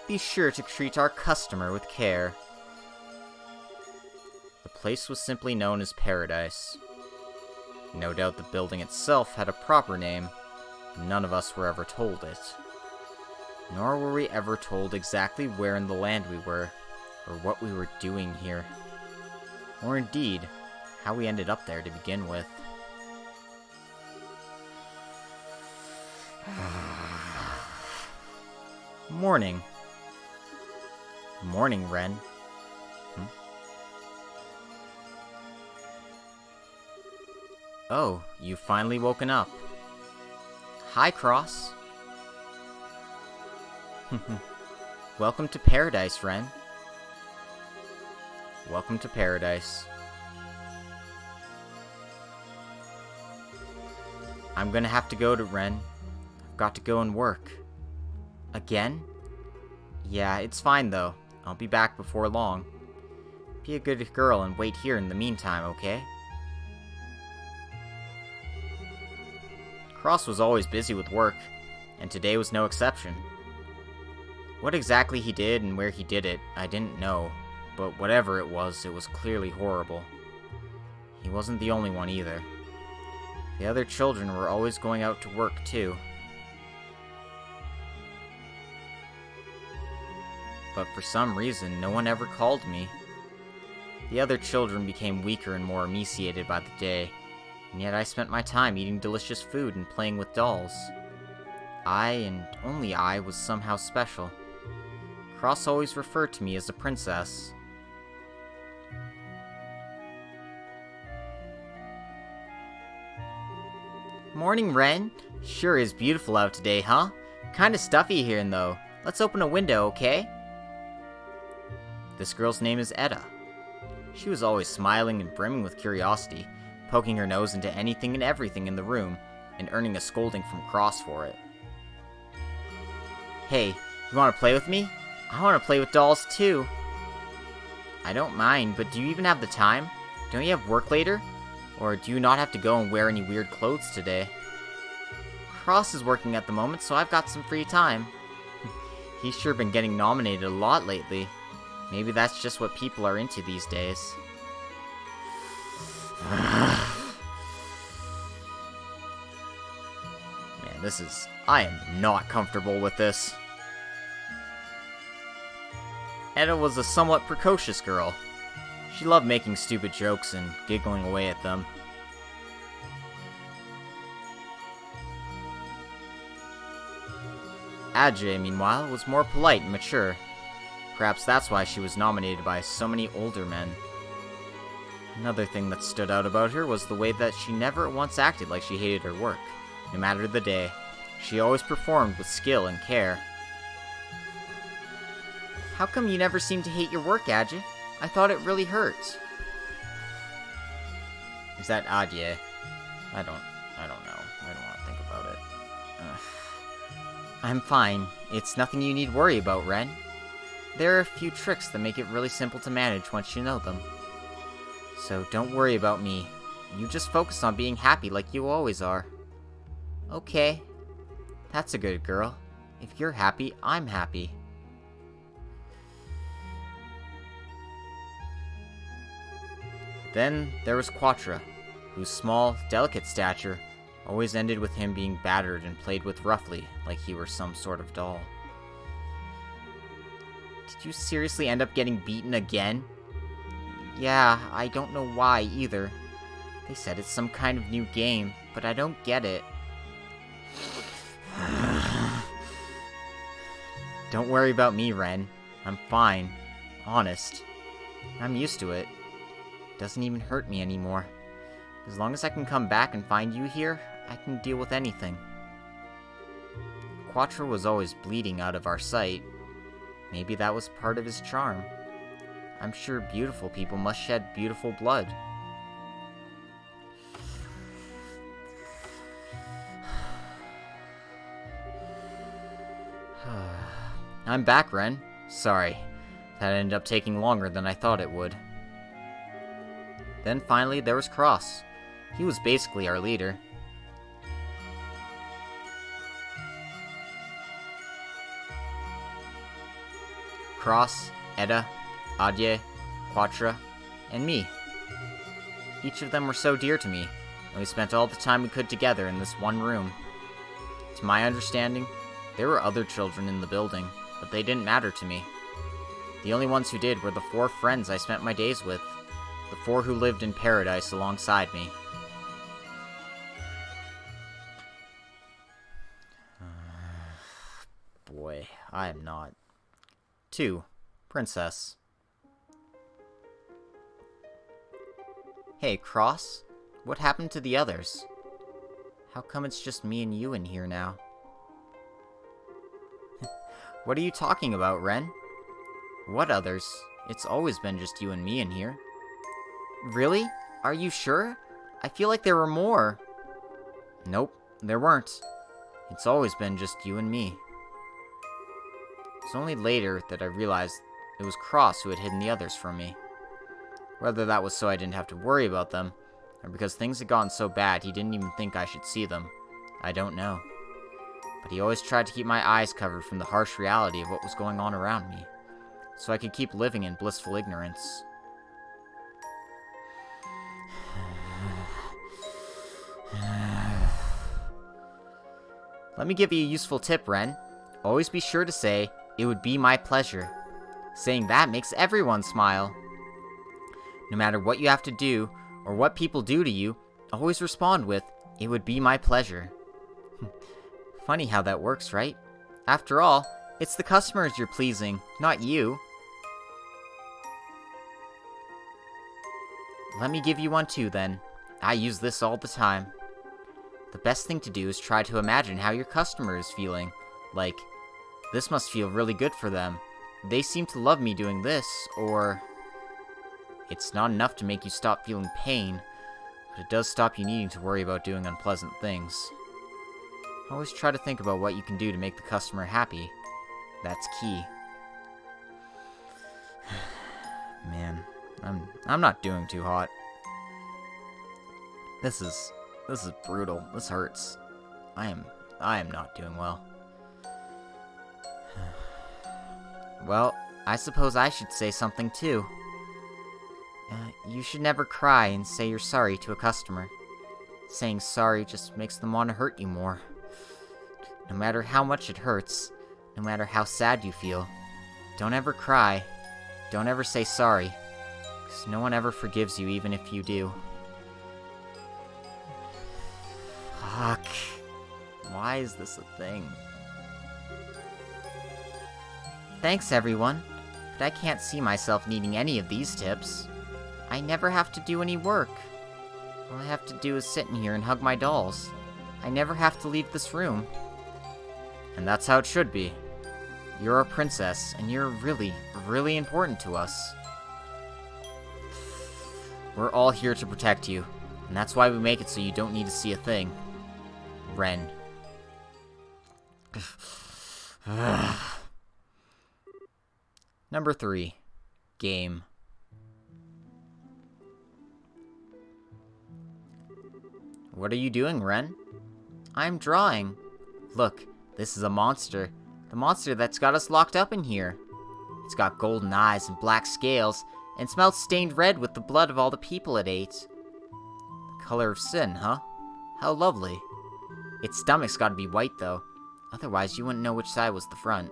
Be sure to treat our customer with care. The place was simply known as Paradise. No doubt the building itself had a proper name, but none of us were ever told it. Nor were we ever told exactly where in the land we were, or what we were doing here. Or indeed, how we ended up there to begin with. Morning. Morning, Ren. Oh, you've finally woken up. Hi, Cross. Welcome to Paradise, Ren. Welcome to Paradise. I'm gonna have to go to Ren. I've got to go and work. Again? Yeah, it's fine though. I'll be back before long. Be a good girl and wait here in the meantime, okay? Cross was always busy with work, and today was no exception. What exactly he did and where he did it, I didn't know, but whatever it was clearly horrible. He wasn't the only one either. The other children were always going out to work too. But for some reason, no one ever called me. The other children became weaker and more emaciated by the day, and yet I spent my time eating delicious food and playing with dolls. I, and only I, was somehow special. Cross always referred to me as a princess. Morning, Ren. Sure is beautiful out today, huh? Kinda stuffy here, though. Let's open a window, okay? This girl's name is Etta. She was always smiling and brimming with curiosity, poking her nose into anything and everything in the room, and earning a scolding from Cross for it. Hey, you want to play with me? I want to play with dolls too. I don't mind, but do you even have the time? Don't you have work later? Or do you not have to go and wear any weird clothes today? Cross is working at the moment, so I've got some free time. He's sure been getting nominated a lot lately. Maybe that's just what people are into these days. Man, I am not comfortable with this. Etta was a somewhat precocious girl. She loved making stupid jokes and giggling away at them. Ajay, meanwhile, was more polite and mature. Perhaps that's why she was nominated by so many older men. Another thing that stood out about her was the way that she never once acted like she hated her work, no matter the day. She always performed with skill and care. How come you never seem to hate your work, Ajay? I thought it really hurt. Is that Ajay? I don't know. I don't want to think about it. Ugh. I'm fine. It's nothing you need worry about, Ren. There are a few tricks that make it really simple to manage once you know them. So don't worry about me. You just focus on being happy like you always are. Okay. That's a good girl. If you're happy, I'm happy. Then there was Quatra, whose small, delicate stature always ended with him being battered and played with roughly, like he were some sort of doll. Did you seriously end up getting beaten again? Yeah, I don't know why either. They said it's some kind of new game, but I don't get it. Don't worry about me, Ren. I'm fine. Honest. I'm used to it. It doesn't even hurt me anymore. As long as I can come back and find you here, I can deal with anything. Quatra was always bleeding out of our sight. Maybe that was part of his charm. I'm sure beautiful people must shed beautiful blood. I'm back, Ren. Sorry. That ended up taking longer than I thought it would. Then finally there was Cross. He was basically our leader. Cross, Etta, Ajay, Quatra, and me. Each of them were so dear to me, and we spent all the time we could together in this one room. To my understanding, there were other children in the building, but they didn't matter to me. The only ones who did were the 4 friends I spent my days with, the 4 who lived in paradise alongside me. Boy, I am not. 2. Princess. Hey, Cross. What happened to the others? How come it's just me and you in here now? What are you talking about, Ren? What others? It's always been just you and me in here. Really? Are you sure? I feel like there were more. Nope, there weren't. It's always been just you and me. It was only later that I realized it was Cross who had hidden the others from me. Whether that was so I didn't have to worry about them, or because things had gotten so bad he didn't even think I should see them, I don't know. But he always tried to keep my eyes covered from the harsh reality of what was going on around me, so I could keep living in blissful ignorance. Let me give you a useful tip, Ren. Always be sure to say, "It would be my pleasure." Saying that makes everyone smile. No matter what you have to do, or what people do to you, always respond with, "It would be my pleasure." Funny how that works, right? After all, it's the customers you're pleasing, not you. Let me give you one too, then. I use this all the time. The best thing to do is try to imagine how your customer is feeling. Like, this must feel really good for them. They seem to love me doing this, or... It's not enough to make you stop feeling pain, but it does stop you needing to worry about doing unpleasant things. Always try to think about what you can do to make the customer happy, That's key. Man, I'm not doing too hot. This is brutal. This hurts. I am not doing well. Well, I suppose I should say something too. You should never cry and say you're sorry to a customer. Saying sorry just makes them want to hurt you more. No matter how much it hurts, no matter how sad you feel, don't ever cry. Don't ever say sorry, because no one ever forgives you even if you do. Fuck. Why is this a thing? Thanks, everyone, but I can't see myself needing any of these tips. I never have to do any work. All I have to do is sit in here and hug my dolls. I never have to leave this room. And that's how it should be. You're a princess, and you're really, really important to us. We're all here to protect you, and that's why we make it so you don't need to see a thing. Ren. Number 3. Game. What are you doing, Ren? I'm drawing. Look, this is a monster. The monster that's got us locked up in here. It's got golden eyes and black scales, and smells stained red with the blood of all the people it ate. The color of sin, huh? How lovely. Its stomach's gotta be white, though. Otherwise, you wouldn't know which side was the front.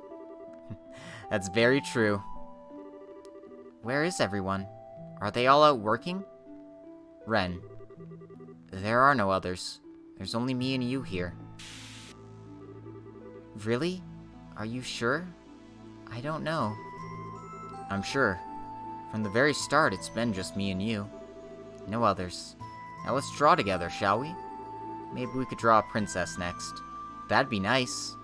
That's very true. Where is everyone? Are they all out working? Ren. There are no others. There's only me and you here. Really? Are you sure? I don't know. I'm sure. From the very start, it's been just me and you. No others. Now let's draw together, shall we? Maybe we could draw a princess next. That'd be nice.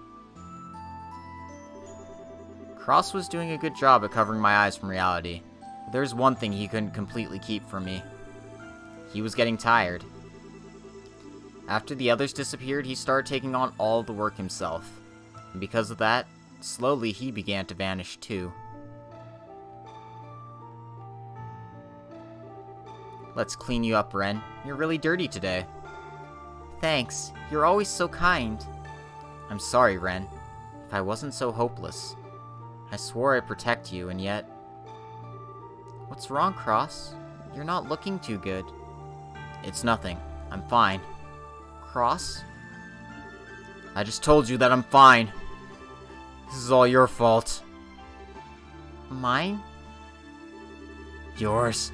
Cross was doing a good job at covering my eyes from reality. But there's one thing he couldn't completely keep from me. He was getting tired. After the others disappeared, he started taking on all the work himself. And because of that, slowly he began to vanish too. Let's clean you up, Ren. You're really dirty today. Thanks. You're always so kind. I'm sorry, Ren. If I wasn't so hopeless. I swore I'd protect you, and yet... What's wrong, Cross? You're not looking too good. It's nothing. I'm fine. Cross? I just told you that I'm fine. This is all your fault. Mine? Yours.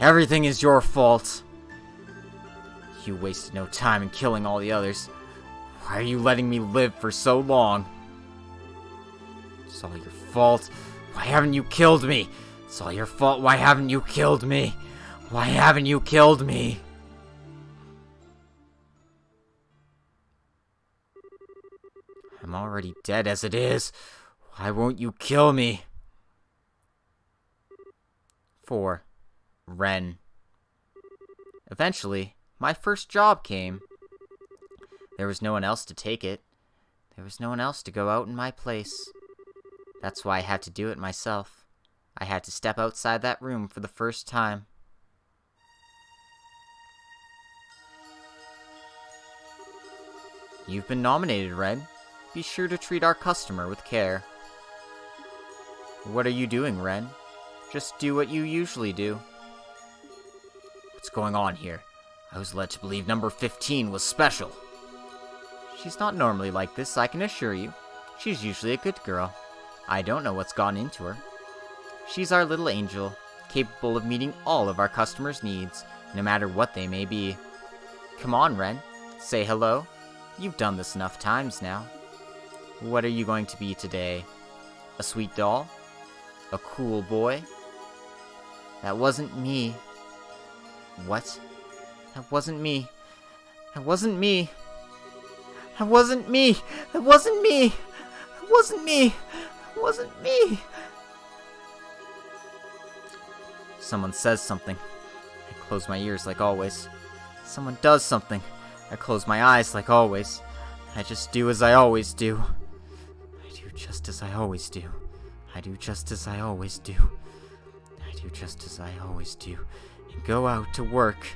Everything is your fault. You wasted no time in killing all the others. Why are you letting me live for so long? It's all your fault. Why haven't you killed me? It's all your fault. Why haven't you killed me? Why haven't you killed me? I'm already dead as it is. Why won't you kill me? 4. Ren. Eventually, my first job came. There was no one else to take it. There was no one else to go out in my place. That's why I had to do it myself. I had to step outside that room for the first time. You've been nominated, Ren. Be sure to treat our customer with care. What are you doing, Ren? Just do what you usually do. What's going on here? I was led to believe number 15 was special. She's not normally like this, I can assure you. She's usually a good girl. I don't know what's gone into her. She's our little angel, capable of meeting all of our customers' needs, no matter what they may be. Come on, Ren. Say hello. You've done this enough times now. What are you going to be today? A sweet doll? A cool boy? That wasn't me. What? That wasn't me. That wasn't me. That wasn't me. That wasn't me. That wasn't me. That wasn't me. Someone says something. I close my ears like always. Someone does something. I close my eyes like always. I just do as I always do. I do just as I always do. I do just as I always do. I do just as I always do. And go out to work.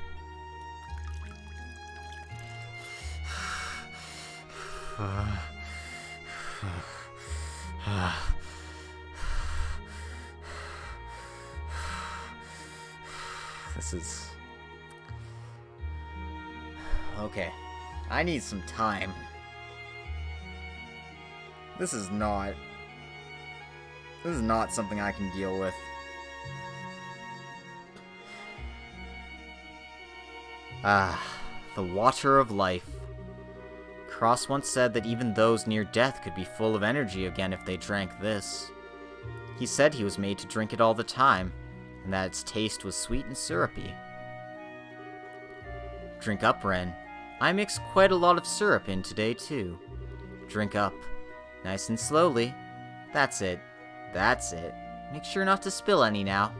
This is... Okay. I need some time. This is not something I can deal with. The water of life. Cross once said that even those near death could be full of energy again if they drank this. He said he was made to drink it all the time, and that its taste was sweet and syrupy. Drink up, Ren. I mixed quite a lot of syrup in today, too. Drink up. Nice and slowly. That's it. That's it. Make sure not to spill any now.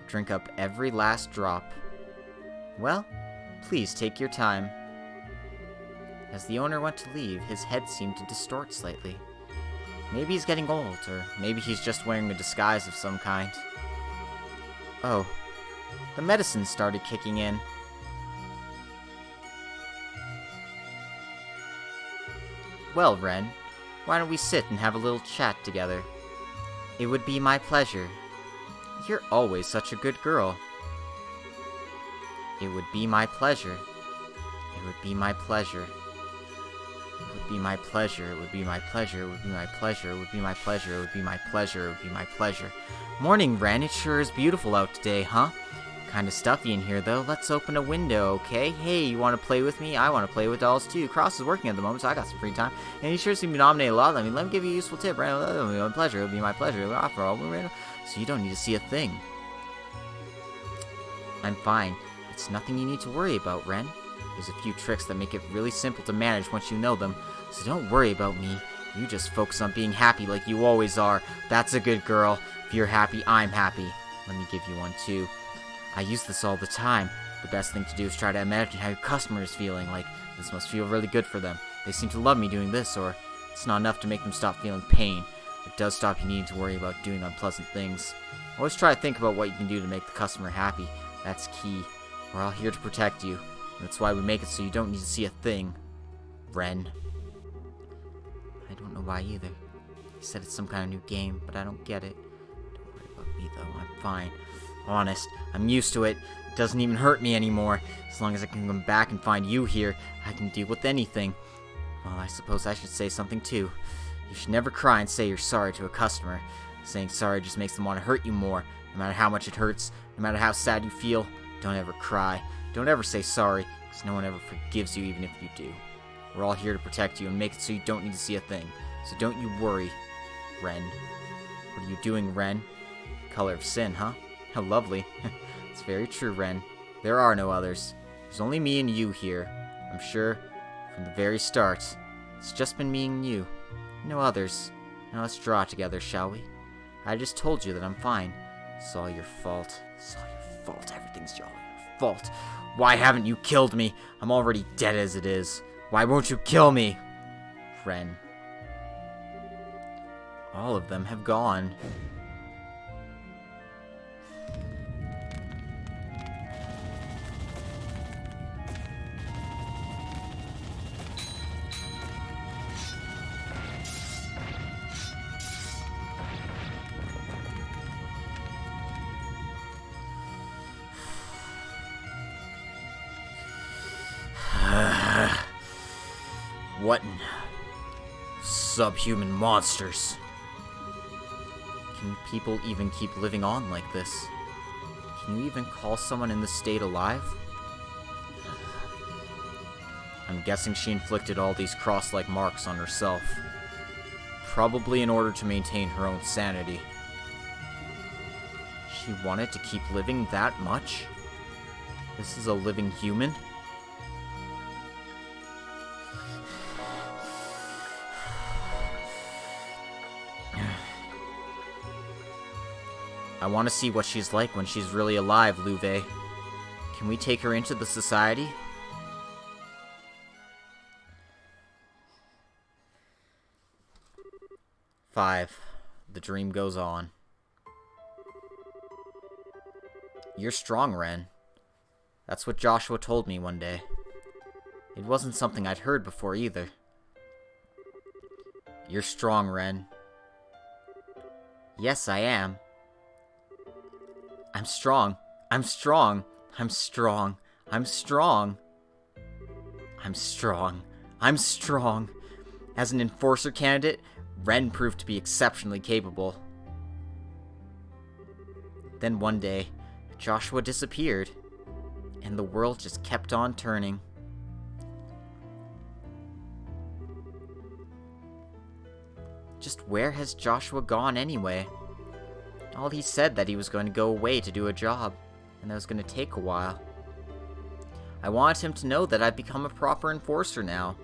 Drink up every last drop. Well, please take your time. As the owner went to leave, his head seemed to distort slightly. Maybe he's getting old, or maybe he's just wearing a disguise of some kind. Oh, the medicine started kicking in. Well, Ren, why don't we sit and have a little chat together? It would be my pleasure. You're always such a good girl. It would be my pleasure. It would be my pleasure. It would be my pleasure. It would be my pleasure. It would be my pleasure. It would be my pleasure. It would be my pleasure. It would be my pleasure. Morning, Ren. It sure is beautiful out today, huh? Kinda stuffy in here, though. Let's open a window, okay? Hey, you want to play with me? I want to play with dolls, too. Cross is working at the moment, so I got some free time. And you sure seem to nominate a lot. Let me give you a useful tip, right? It would be my pleasure. It would be my pleasure. After all, so you don't need to see a thing. I'm fine. It's nothing you need to worry about, Ren. There's a few tricks that make it really simple to manage once you know them. So don't worry about me. You just focus on being happy like you always are. That's a good girl. If you're happy, I'm happy. Let me give you one, too. I use this all the time. The best thing to do is try to imagine how your customer is feeling. Like, this must feel really good for them. They seem to love me doing this, or it's not enough to make them stop feeling pain. It does stop you needing to worry about doing unpleasant things. Always try to think about what you can do to make the customer happy. That's key. We're all here to protect you. That's why we make it so you don't need to see a thing. Ren. I don't know why either. He said it's some kind of new game, but I don't get it. Don't worry about me, though. I'm fine. Honest, I'm used to it. It doesn't even hurt me anymore. As long as I can come back and find you here, I can deal with anything. Well, I suppose I should say something too. You should never cry and say you're sorry to a customer. Saying sorry just makes them want to hurt you more. No matter how much it hurts, no matter how sad you feel, don't ever cry. Don't ever say sorry, because no one ever forgives you even if you do. We're all here to protect you and make it so you don't need to see a thing. So don't you worry, Ren. What are you doing, Ren? Color of sin, huh? How lovely. It's very true, Ren. There are no others. There's only me and you here. I'm sure from the very start. It's just been me and you. No others. Now let's draw together, shall we? I just told you that I'm fine. It's all your fault. It's all your fault. Everything's all your fault. Why haven't you killed me? I'm already dead as it is. Why won't you kill me? Ren. All of them have gone. What in... subhuman monsters? Can people even keep living on like this? Can you even call someone in this state alive? I'm guessing she inflicted all these cross-like marks on herself. Probably in order to maintain her own sanity. She wanted to keep living that much? This is a living human? I want to see what she's like when she's really alive, Louve. Can we take her into the society? 5. The dream goes on. You're strong, Ren. That's what Joshua told me one day. It wasn't something I'd heard before either. You're strong, Ren. Yes, I am. I'm strong. I'm strong. I'm strong. I'm strong. I'm strong. I'm strong. As an enforcer candidate, Ren proved to be exceptionally capable. Then one day, Joshua disappeared, and the world just kept on turning. Just where has Joshua gone anyway? All he said that he was going to go away to do a job, and that was going to take a while. I wanted him to know that I've become a proper enforcer now.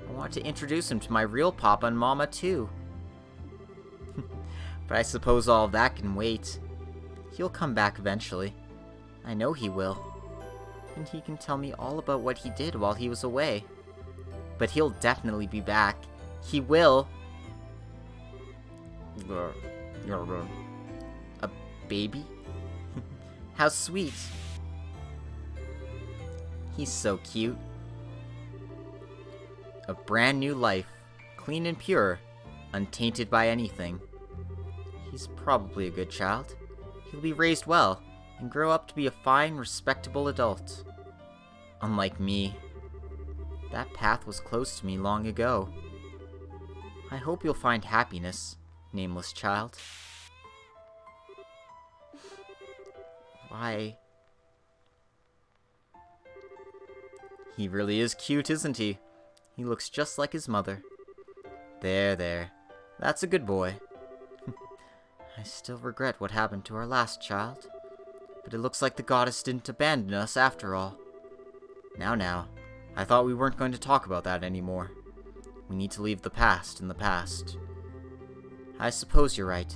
I wanted to introduce him to my real papa and mama too. But I suppose all of that can wait. He'll come back eventually. I know he will. And he can tell me all about what he did while he was away. But he'll definitely be back. He will. A baby? How sweet. He's so cute. A brand new life, clean and pure, untainted by anything. He's probably a good child. He'll be raised well, and grow up to be a fine, respectable adult. Unlike me. That path was closed to me long ago. I hope you'll find happiness, nameless child. Why? He really is cute, isn't he? He looks just like his mother. There. That's a good boy. I still regret what happened to our last child. But it looks like the goddess didn't abandon us after all. Now, I thought we weren't going to talk about that anymore. We need to leave the past in the past. I suppose you're right.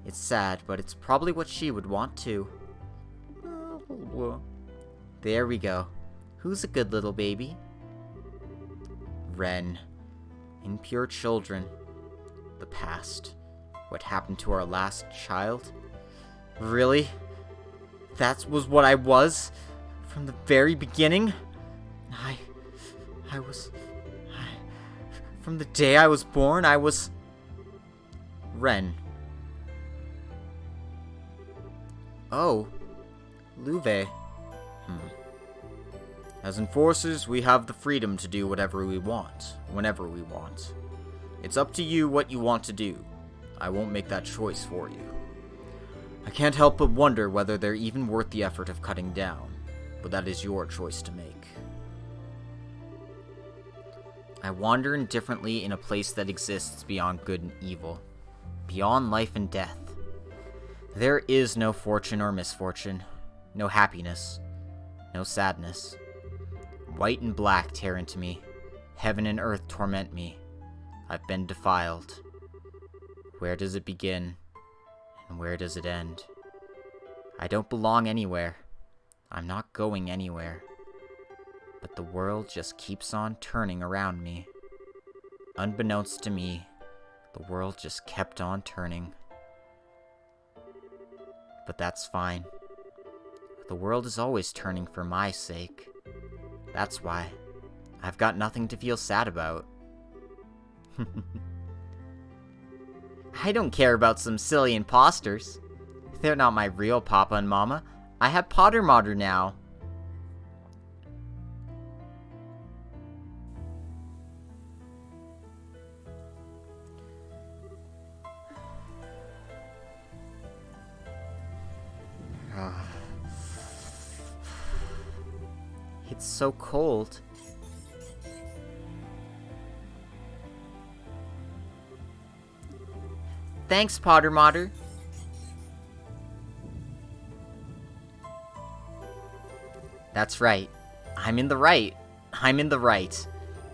It's sad, but it's probably what she would want too. There we go. Who's a good little baby? Ren. Impure children. The past. What happened to our last child? Really? That was what I was? From the very beginning? From the day I was born, I was... Ren. Oh. Luve. As enforcers, we have the freedom to do whatever we want, whenever we want. It's up to you what you want to do. I won't make that choice for you. I can't help but wonder whether they're even worth the effort of cutting down, but that is your choice to make. I wander indifferently in a place that exists beyond good and evil, beyond life and death. There is no fortune or misfortune, no happiness, no sadness. White and black tear into me, heaven and earth torment me. I've been defiled. Where does it begin, and where does it end? I don't belong anywhere. I'm not going anywhere. But the world just keeps on turning around me. Unbeknownst to me, the world just kept on turning. But that's fine. The world is always turning for my sake. That's why. I've got nothing to feel sad about. I don't care about some silly imposters. They're not my real papa and mama. I have Potter Modder now. It's so cold. Thanks, Potter Modder. That's right. I'm in the right. I'm in the right.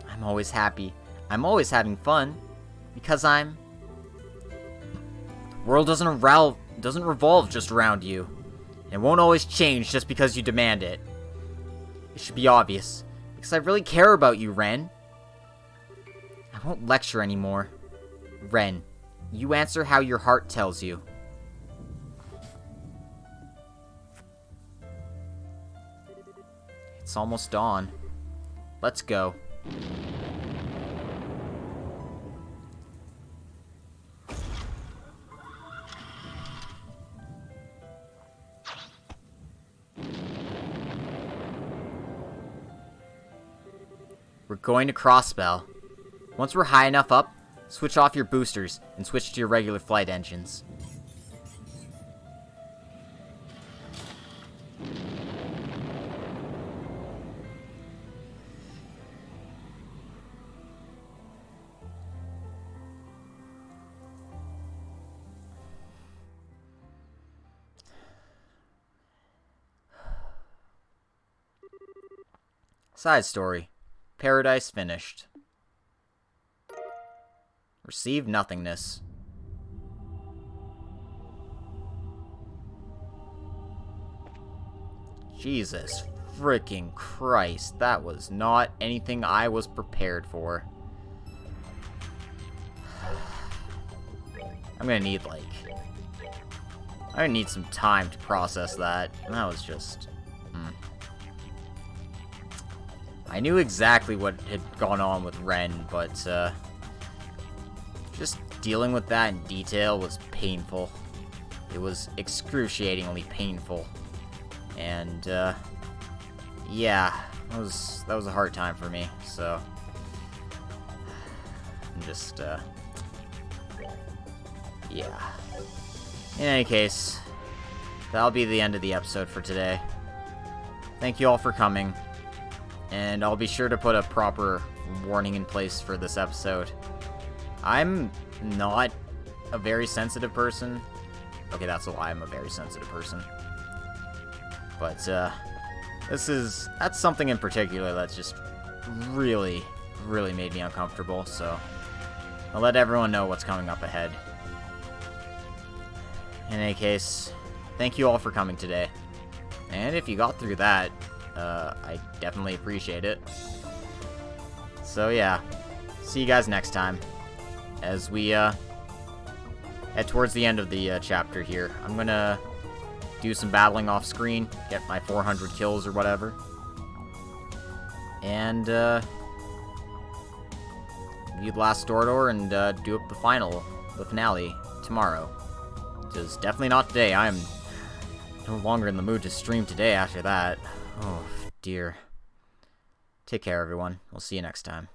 I'm always happy. I'm always having fun. Because I'm... The world doesn't revolve just around you. It won't always change just because you demand it. It should be obvious. Because I really care about you, Ren. I won't lecture anymore. Ren, You answer how your heart tells you. It's almost dawn. Let's go. We're going to Crossbell. Once we're high enough up, switch off your boosters and switch to your regular flight engines. Side story. Paradise finished. Receive nothingness. Jesus freaking Christ. That was not anything I was prepared for. I'm gonna need, like... I'm gonna need some time to process that. That was just... I knew exactly what had gone on with Renne, but, just dealing with that in detail was painful. It was excruciatingly painful. And, yeah, that was a hard time for me, so... I'm just, yeah. In any case, that'll be the end of the episode for today. Thank you all for coming. And I'll be sure to put a proper warning in place for this episode. I'm not a very sensitive person. Okay, that's a lie. I'm a very sensitive person. But, that's something in particular that's just really, really made me uncomfortable, so I'll let everyone know what's coming up ahead. In any case, thank you all for coming today. And if you got through that, I definitely appreciate it. So yeah, see you guys next time. As we, head towards the end of the, chapter here. I'm gonna do some battling off screen, get my 400 kills or whatever. And, view the last door and, do up the finale tomorrow. Because definitely not today. I am no longer in the mood to stream today after that. Oh, dear. Take care, everyone. We'll see you next time.